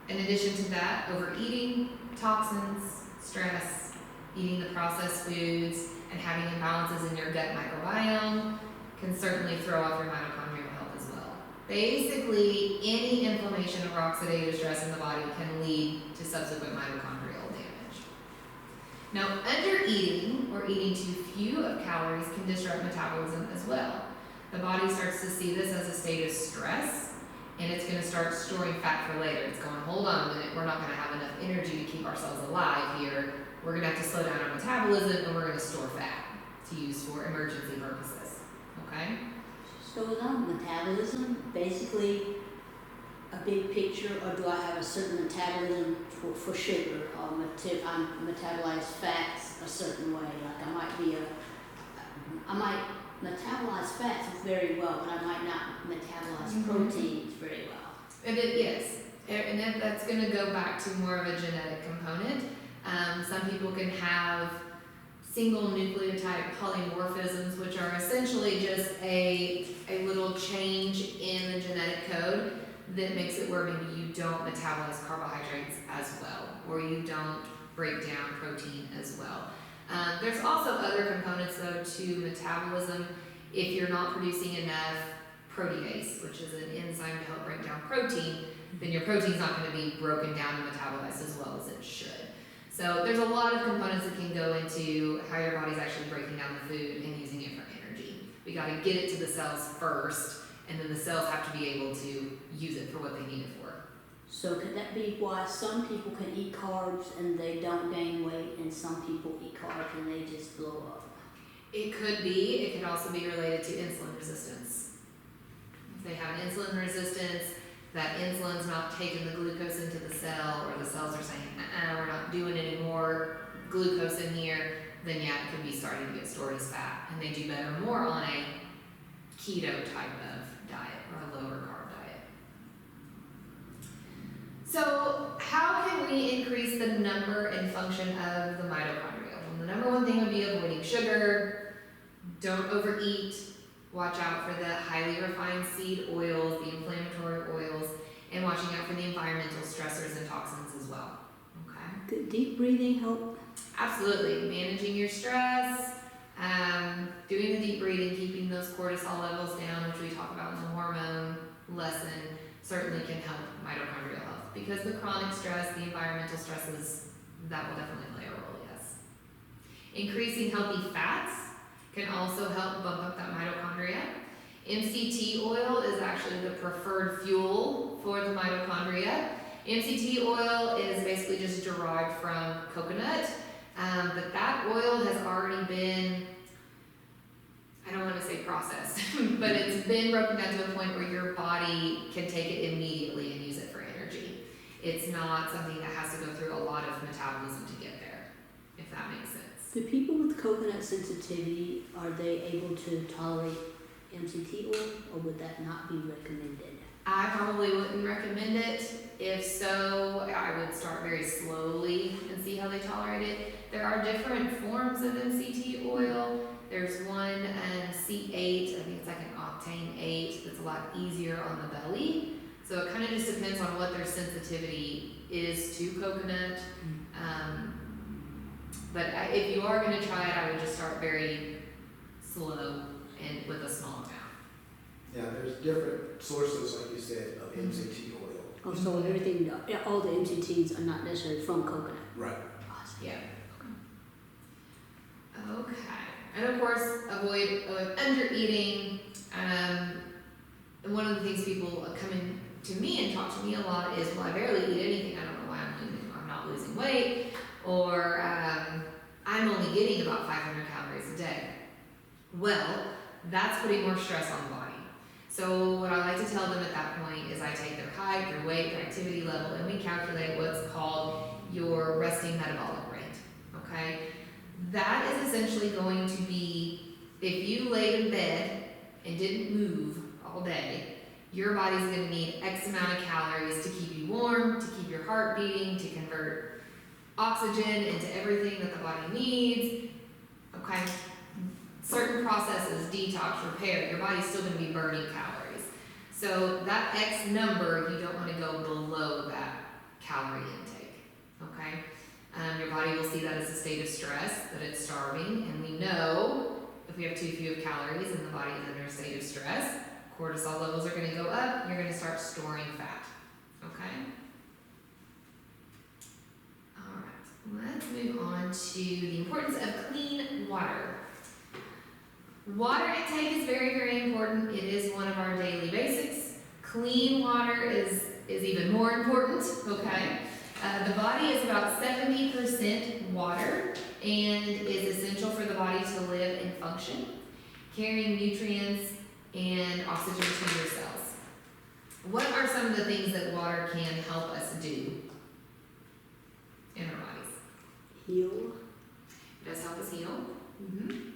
In addition to that, overeating, toxins, stress, eating the processed foods, and having imbalances in your gut microbiome can certainly throw off your mitochondrial Basically, any inflammation or oxidative stress in the body can lead to subsequent mitochondrial damage. Now, undereating or eating too few of calories can disrupt metabolism as well. The body starts to see this as a state of stress, and it's going to start storing fat for later. It's going, hold on a minute, we're not going to have enough energy to keep ourselves alive here. We're going to have to slow down our metabolism, and we're going to store fat to use for emergency purposes. Okay? So is our metabolism basically a big picture, or do I have a certain metabolism for sugar, or I metabolize fats a certain way? Like I might metabolize fats very well, but I might not metabolize proteins very well. And yes, and that's going to go back to more of a genetic component. Some people can have single nucleotide polymorphisms, which are essentially just a little change in the genetic code that makes it where maybe you don't metabolize carbohydrates as well, or you don't break down protein as well. There's also other components though to metabolism. If you're not producing enough protease, which is an enzyme to help break down protein, then your protein's not going to be broken down and metabolized as well as it should. So there's a lot of components that can go into how your body's actually breaking down the food and using it for energy. We got to get it to the cells first, and then the cells have to be able to use it for what they need it for. So could that be why some people can eat carbs and they don't gain weight, and some people eat carbs and they just blow up? It could be. It could also be related to insulin resistance. If they have an insulin resistance, that insulin's not taking the glucose into the cell, or the cells are saying, we're not doing any more glucose in here, then yeah, it could be starting to get stored as fat. And they do better more on a keto type of diet, or a lower carb diet. So how can we increase the number and function of the mitochondria? Well, the number one thing would be avoiding sugar. Don't overeat. Watch out for the highly refined seed oils, the inflammatory oils, and watching out for the environmental stressors and toxins as well. Okay? Could deep breathing help? Absolutely. Managing your stress, doing the deep breathing, keeping those cortisol levels down, which we talk about in the hormone lesson, certainly can help mitochondrial health. Because the chronic stress, the environmental stresses, that will definitely play a role, yes. Increasing healthy fats can also help bump up that mitochondria. MCT oil is actually the preferred fuel for the mitochondria. MCT oil is basically just derived from coconut, but that oil has already been, I don't want to say processed, but it's been broken down to a point where your body can take it immediately and use it for energy. It's not something that has to go through a lot of metabolism to get there, if that makes sense. Do people with coconut sensitivity, are they able to tolerate MCT oil, or would that not be recommended? I probably wouldn't recommend it. If so, I would start very slowly and see how they tolerate it. There are different forms of MCT oil. There's one C8, I think it's like an octane 8, that's a lot easier on the belly. So it kind of just depends on what their sensitivity is to coconut. But if you are going to try it, I would just start very slow and with a small amount. Yeah, there's different sources, like you said, of MCT oil. Oh, so everything, all the MCTs are not necessarily from coconut? Right. Awesome. Yeah. Okay. And of course, avoid undereating. And one of the things people come in to me and talk to me a lot is, well, I barely eat anything. I don't know why I'm not losing weight. Or I'm only getting about 500 calories a day. Well, that's putting more stress on the body. So what I like to tell them at that point is I take their height, their weight, their activity level, and we calculate what's called your resting metabolic rate, okay? That is essentially going to be, if you laid in bed and didn't move all day, your body's gonna need X amount of calories to keep you warm, to keep your heart beating, to convert oxygen into everything that the body needs, okay? Certain processes, detox, repair, your body's still gonna be burning calories. So that X number, you don't wanna go below that calorie intake, okay? Your body will see that as a state of stress, that it's starving, and we know if we have too few of calories and the body is under a state of stress, cortisol levels are gonna go up, you're gonna start storing fat, okay? Alright, let's move on to the importance of clean water. Water intake is very, very important. It is one of our daily basics. Clean water is even more important, okay? The body is about 70% water and is essential for the body to live and function, carrying nutrients and oxygen to your cells. What are some of the things that water can help us do in our bodies? Heal. It does help us heal.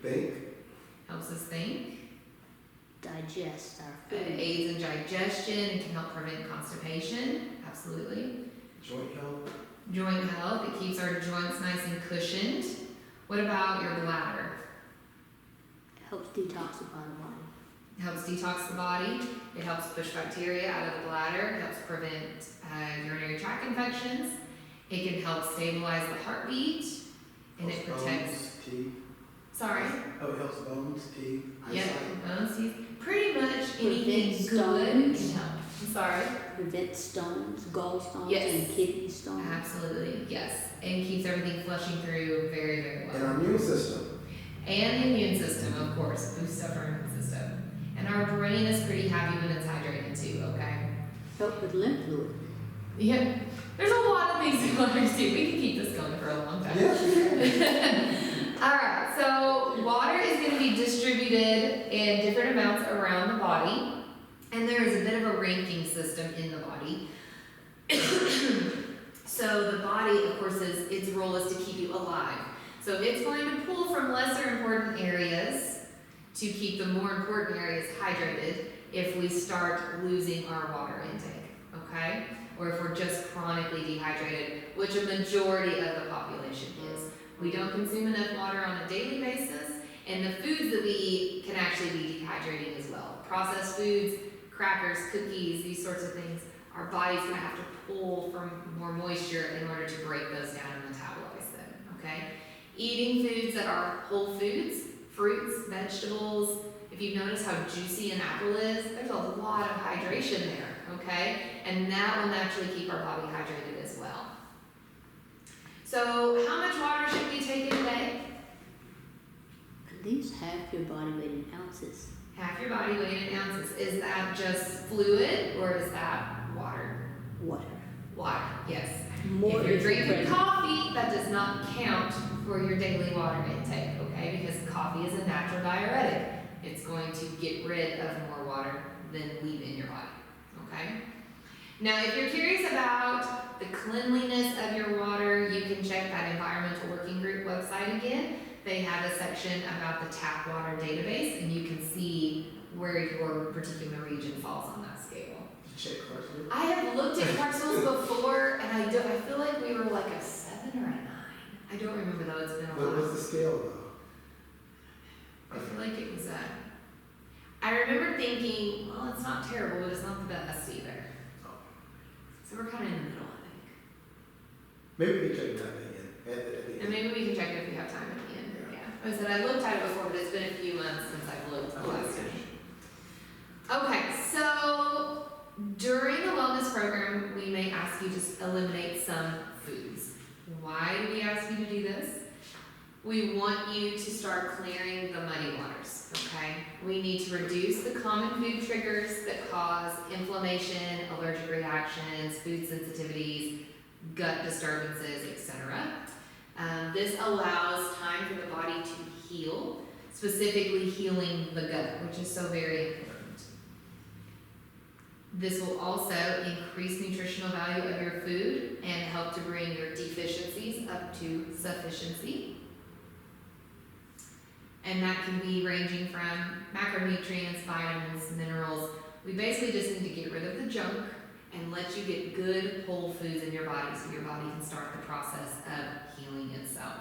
Think. Helps us think. Digest our It food. aids in digestion and can help prevent constipation. Absolutely. Joint health. Joint health. It keeps our joints nice and cushioned. What about your bladder? Helps detoxify the body. It helps detox the body. It helps push bacteria out of the bladder. It helps prevent urinary tract infections. It can help stabilize the heartbeat. And it Helps protects. bones, teeth. Sorry. Oh, it helps bones, teeth, Yeah, eyesight. bones, teeth. Pretty much anything Prevents good stones. can help. I'm sorry. Prevent stones, gallstones, Yes. and kidney stones. Absolutely, yes. And keeps everything flushing through very, very And well. our immune system. And the immune system, of course, boosts up our immune system. And our brain is pretty happy when it's hydrated too, okay? Help with lymph fluid. Yeah, there's a lot of things that water do. We can keep this going for a long time. Yes, we can. Alright, so water is going to be distributed in different amounts around the body. And there is a bit of a ranking system in the body. So the body, of course, its role is to keep you alive. So it's going to pull from lesser important areas to keep the more important areas hydrated if we start losing our water intake, okay? Or if we're just chronically dehydrated, which a majority of the population is. We don't consume enough water on a daily basis, and the foods that we eat can actually be dehydrating as well. Processed foods, crackers, cookies, these sorts of things, our body's gonna have to pull from more moisture in order to break those down and metabolize them, okay? Eating foods that are whole foods, fruits, vegetables. If you notice how juicy an apple is, there's a lot of hydration there, okay? And that will naturally keep our body hydrated as well. So how much water should we take in a day? At least half your body weight in ounces. Half your body weight in ounces. Is that just fluid or is that water? Water. Water, yes. More If you're is drinking present. coffee, that does not count for your daily water intake, okay? Because coffee is a natural diuretic. It's going to get rid of more water than leave in your body, okay? Now, if you're curious about the cleanliness of your water, you can check that Environmental Working Group website again. They have a section about the tap water database, and you can see where your particular region falls on that scale. Check Clarksville. I have looked at Clarksville before, and I feel like we were like a 7 or a 9. I don't remember though, it's been a What while. was the scale though? I feel like it was a. I remember thinking, well, it's not terrible, but it's not the best either. So we're kind of in the middle, I think. Maybe we can check that again. At the And end. maybe we can check it if we have time at the end. Yeah. I said I looked at it before, but it's been a few months since I've looked the last time. Okay, so during the wellness program, we may ask you to eliminate some foods. Why do we ask you to do this? We want you to start clearing the muddy waters, okay? We need to reduce the common food triggers that cause inflammation, allergic reactions, food sensitivities, gut disturbances, etc. This allows time for the body to heal, specifically healing the gut, which is so very important. This will also increase nutritional value of your food and help to bring your deficiencies up to sufficiency. And that can be ranging from macronutrients, vitamins, minerals. We basically just need to get rid of the junk and let you get good whole foods in your body so your body can start the process of healing itself.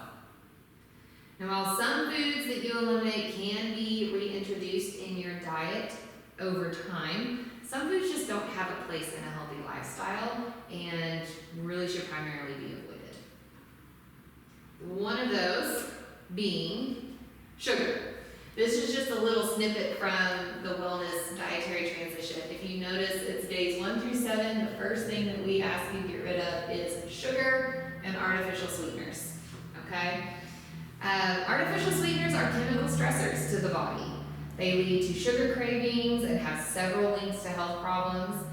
Now, while some foods that you eliminate can be reintroduced in your diet over time, some foods just don't have a place in a healthy lifestyle and really should primarily be avoided. One of those being sugar. This is just a little snippet from the wellness dietary transition. If you notice, it's days 1 through 7. The first thing that we ask you to get rid of is sugar and artificial sweeteners, okay? Artificial sweeteners are chemical stressors to the body. They lead to sugar cravings and have several links to health problems.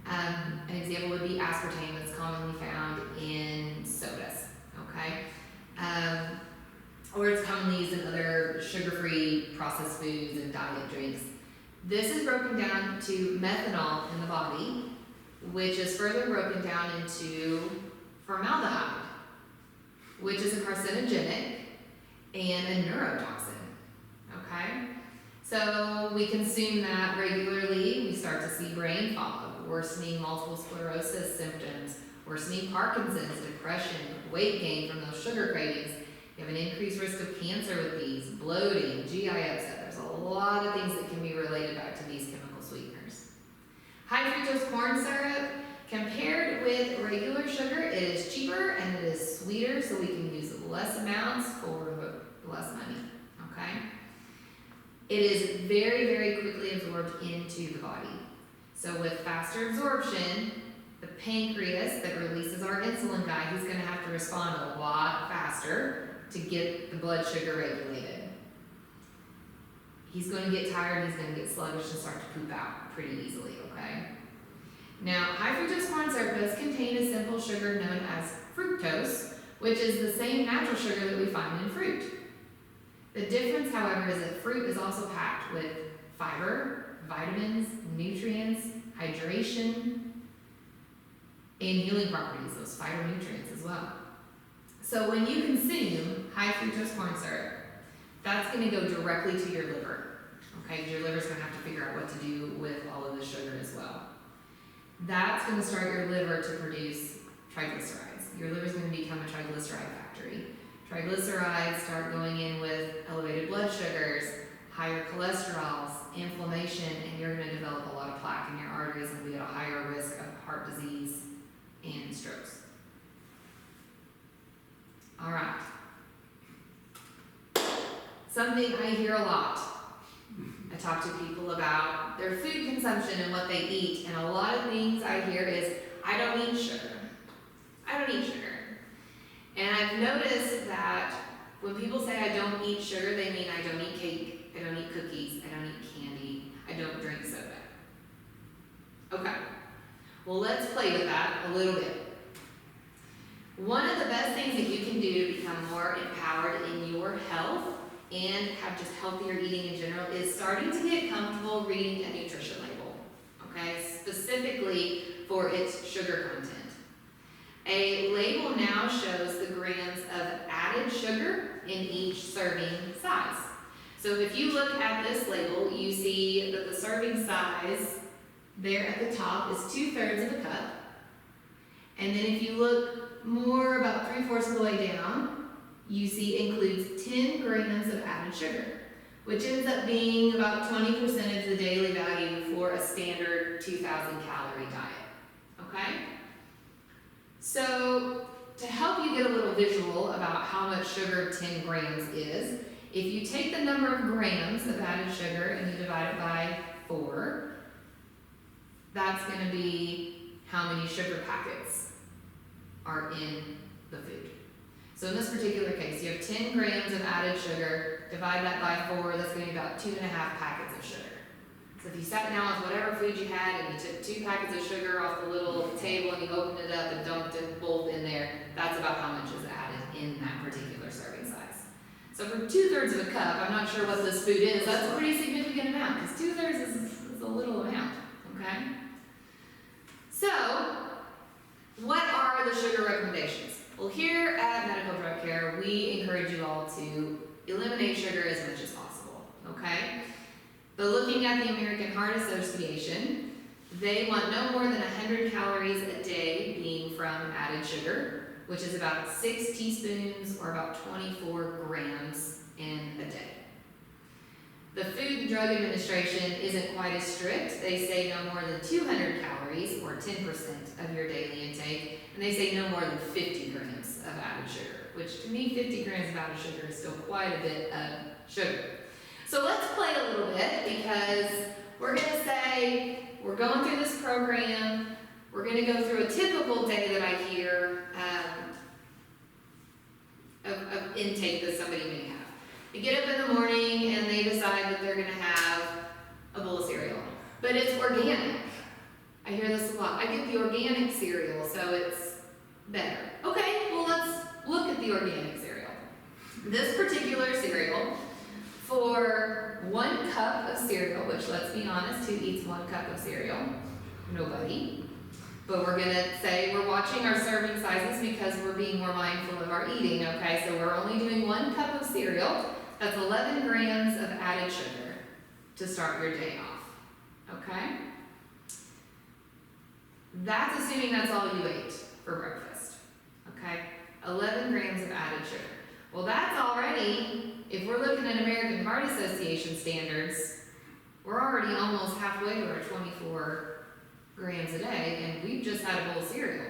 An example would be aspartame, that's commonly found in sodas, okay? Or it's commonly used in other sugar-free processed foods and diet drinks. This is broken down to methanol in the body, which is further broken down into formaldehyde, which is a carcinogenic and a neurotoxin, okay? So we consume that regularly, we start to see brain fog, worsening multiple sclerosis symptoms, worsening Parkinson's, depression, weight gain from those sugar cravings. You have an increased risk of cancer with these, bloating, GI upset. There's a lot of things that can be related back to these chemical sweeteners. High fructose corn syrup, compared with regular sugar, it is cheaper and it is sweeter, so we can use less amounts for less money, okay? It is very, very quickly absorbed into the body. So with faster absorption, the pancreas that releases our insulin guy, he's gonna have to respond a lot faster to get the blood sugar regulated. He's gonna get tired, he's gonna get sluggish and start to poop out pretty easily, okay? Now, high fructose corn syrup does contain a simple sugar known as fructose, which is the same natural sugar that we find in fruit. The difference, however, is that fruit is also packed with fiber, vitamins, nutrients, hydration, and healing properties, those phytonutrients as well. So when you consume high fructose corn syrup, that's gonna go directly to your liver, okay? Because your liver's gonna have to figure out what to do with all of the sugar as well. That's gonna start your liver to produce triglycerides. Your liver's gonna become a triglyceride factory. Triglycerides start going in with elevated blood sugars, higher cholesterols, inflammation, and you're gonna develop a lot of plaque in your arteries and be at a higher risk of heart disease and strokes. All right. Something I hear a lot. I talk to people about their food consumption and what they eat, and a lot of things I hear is, I don't eat sugar. I don't eat sugar. And I've noticed that when people say I don't eat sugar, they mean I don't eat cake, I don't eat cookies, I don't eat candy, I don't drink soda. Okay, well let's play with that a little bit. One of the best things that you can do to become more empowered in your health and have just healthier eating in general is starting to get comfortable reading a nutrition label, okay, specifically for its sugar content. A label now shows the grams of added sugar in each serving size. So if you look at this label, you see that the serving size there at the top is 2/3 of a cup. And then if you look more about 3/4 of the way down, you see includes 10 grams of added sugar, which ends up being about 20% of the daily value for a standard 2,000 calorie diet, okay? So to help you get a little visual about how much sugar 10 grams is, if you take the number of grams of added sugar and you divide it by 4, that's going to be how many sugar packets are in the food. So in this particular case, you have 10 grams of added sugar, divide that by 4, that's going to be about 2.5 packets of sugar. So if you sat down with whatever food you had and you took 2 packets of sugar off the little table and you opened it up and dumped it both in there, that's about how much is added in that particular serving size. So for 2/3 of a cup, I'm not sure what this food is, that's a pretty significant amount, because 2/3 is a little amount, okay? So, what are the sugar recommendations? Well, here at Medical Drug Care, we encourage you all to eliminate sugar as much as possible, okay? But looking at the American Heart Association, they want no more than 100 calories a day being from added sugar, which is about 6 teaspoons or about 24 grams in a day. The Food and Drug Administration isn't quite as strict. They say no more than 200 calories or 10% of your daily intake, and they say no more than 50 grams of added sugar, which to me 50 grams of added sugar is still quite a bit of sugar. So let's play a little bit because we're gonna say, we're going through this program, we're gonna go through a typical day that I hear of intake that somebody may have. They get up in the morning and they decide that they're gonna have a bowl of cereal, but it's organic. I hear this a lot. I get the organic cereal, so it's better. Okay, well let's look at the organic cereal. This particular cereal, for 1 cup of cereal, which let's be honest, who eats 1 cup of cereal? Nobody. But we're gonna say we're watching our serving sizes because we're being more mindful of our eating, okay? So we're only doing 1 cup of cereal. That's 11 grams of added sugar to start your day off, okay? That's assuming that's all you ate for breakfast, okay? 11 grams of added sugar. Well, that's already, if we're looking at American Heart Association standards, we're already almost halfway to our 24 grams a day, and we've just had a bowl of cereal,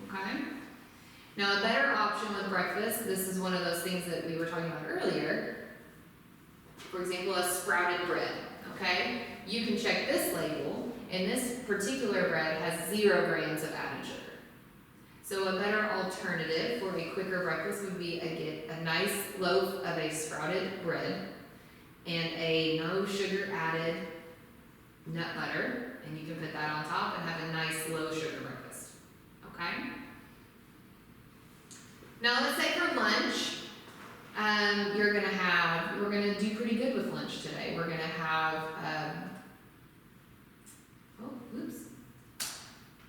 okay? Now, a better option with breakfast, this is one of those things that we were talking about earlier. For example, a sprouted bread, okay? You can check this label, and this particular bread has 0 grams of added sugar. So a better alternative for a quicker breakfast would be a nice loaf of a sprouted bread and a no sugar added nut butter, and you can put that on top and have a nice low sugar breakfast, okay? Now let's say for lunch, we're gonna do pretty good with lunch today. We're gonna have,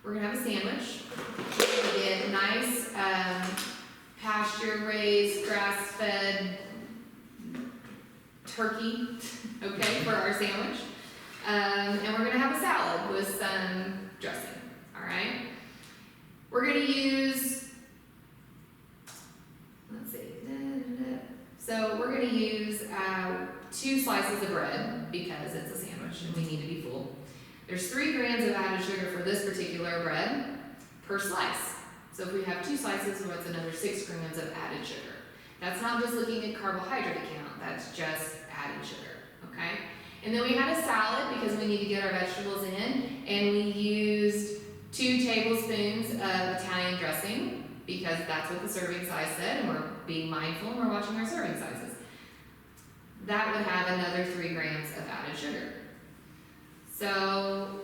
we're gonna have a sandwich. We're gonna get nice, pasture-raised, grass-fed turkey, okay, for our sandwich. And we're gonna have a salad with some dressing, all right? We're gonna use, let's see, so we're gonna use 2 slices of bread because it's a sandwich and we need to be full. There's 3 grams of added sugar for this particular bread per slice. So if we have 2 slices, well, that's another 6 grams of added sugar. That's not just looking at carbohydrate count, that's just added sugar, okay? And then we had a salad because we need to get our vegetables in, and we used 2 tablespoons of Italian dressing because that's what the serving size said, and we're being mindful and we're watching our serving sizes. That would have another 3 grams of added sugar. So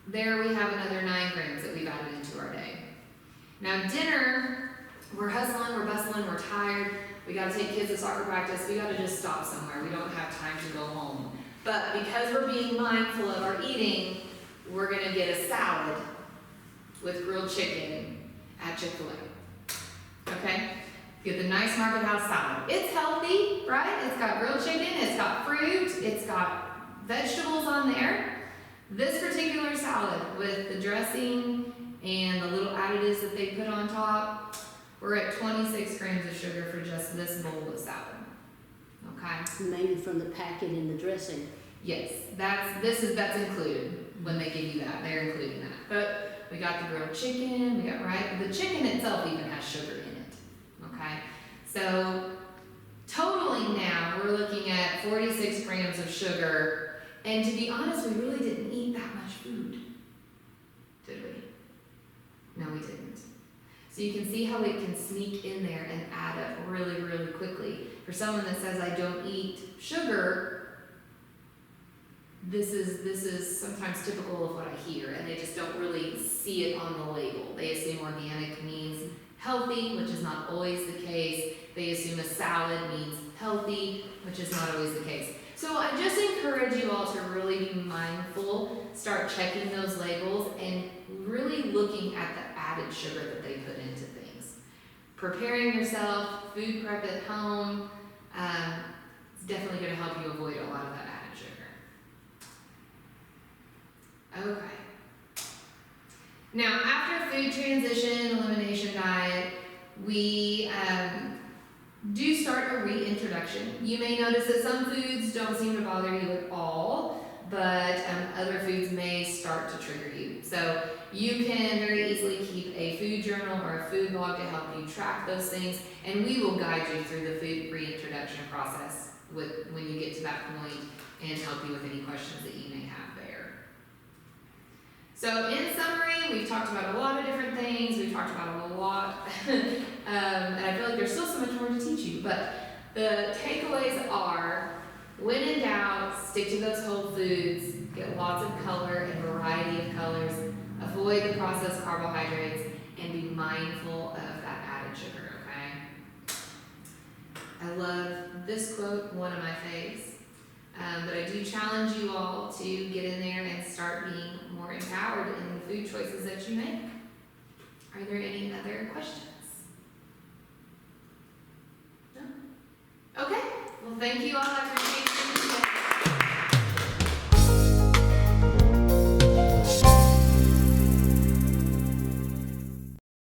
there we have another 9 grams that we've added into our day. Now dinner, we're hustling, we're bustling, we're tired. We gotta take kids to soccer practice. We gotta just stop somewhere. We don't have time to go home. But because we're being mindful of our eating, we're gonna get a salad with grilled chicken at Chick-fil-A. Okay? Get the nice Market House salad. It's healthy, right? It's got grilled chicken, it's got fruit, it's got vegetables on there. This particular salad with the dressing and the little additives that they put on top, we're at 26 grams of sugar for just this bowl of salad. Okay? Mainly from the packet and the dressing. Yes, that's included when they give you that. They're including that. But we got the grilled chicken, we got the chicken itself even has sugar in it. Okay? So totaling now, we're looking at 46 grams of sugar. And to be honest, we really didn't eat that much food. Did we? No, we didn't. So you can see how it can sneak in there and add up really, really quickly. For someone that says, I don't eat sugar, this is sometimes typical of what I hear, and they just don't really see it on the label. They assume organic means healthy, which is not always the case. They assume a salad means healthy, which is not always the case. So I just encourage you all to really be mindful, start checking those labels, and really looking at the added sugar that they put into things. Preparing yourself, food prep at home, is definitely going to help you avoid a lot of that added sugar. Okay. Now, after food transition, elimination diet, we do start a reintroduction. You may notice that some foods don't seem to bother you at all, but other foods may start to trigger you. So you can very easily keep a food journal or a food log to help you track those things, and we will guide you through the food reintroduction process when you get to that point and help you with any questions that you may have there. So in summary, we've talked about a lot of different things, we've talked about a lot, and I feel like there's still so much more to teach you, but the takeaways are, when in doubt, stick to those whole foods, get lots of color and variety of colors, avoid the processed carbohydrates, and be mindful of that added sugar, okay? I love this quote, one of my faves, but I do challenge you all to get in there and start being more empowered in the food choices that you make. Are there any other questions? No? Okay, well thank you all.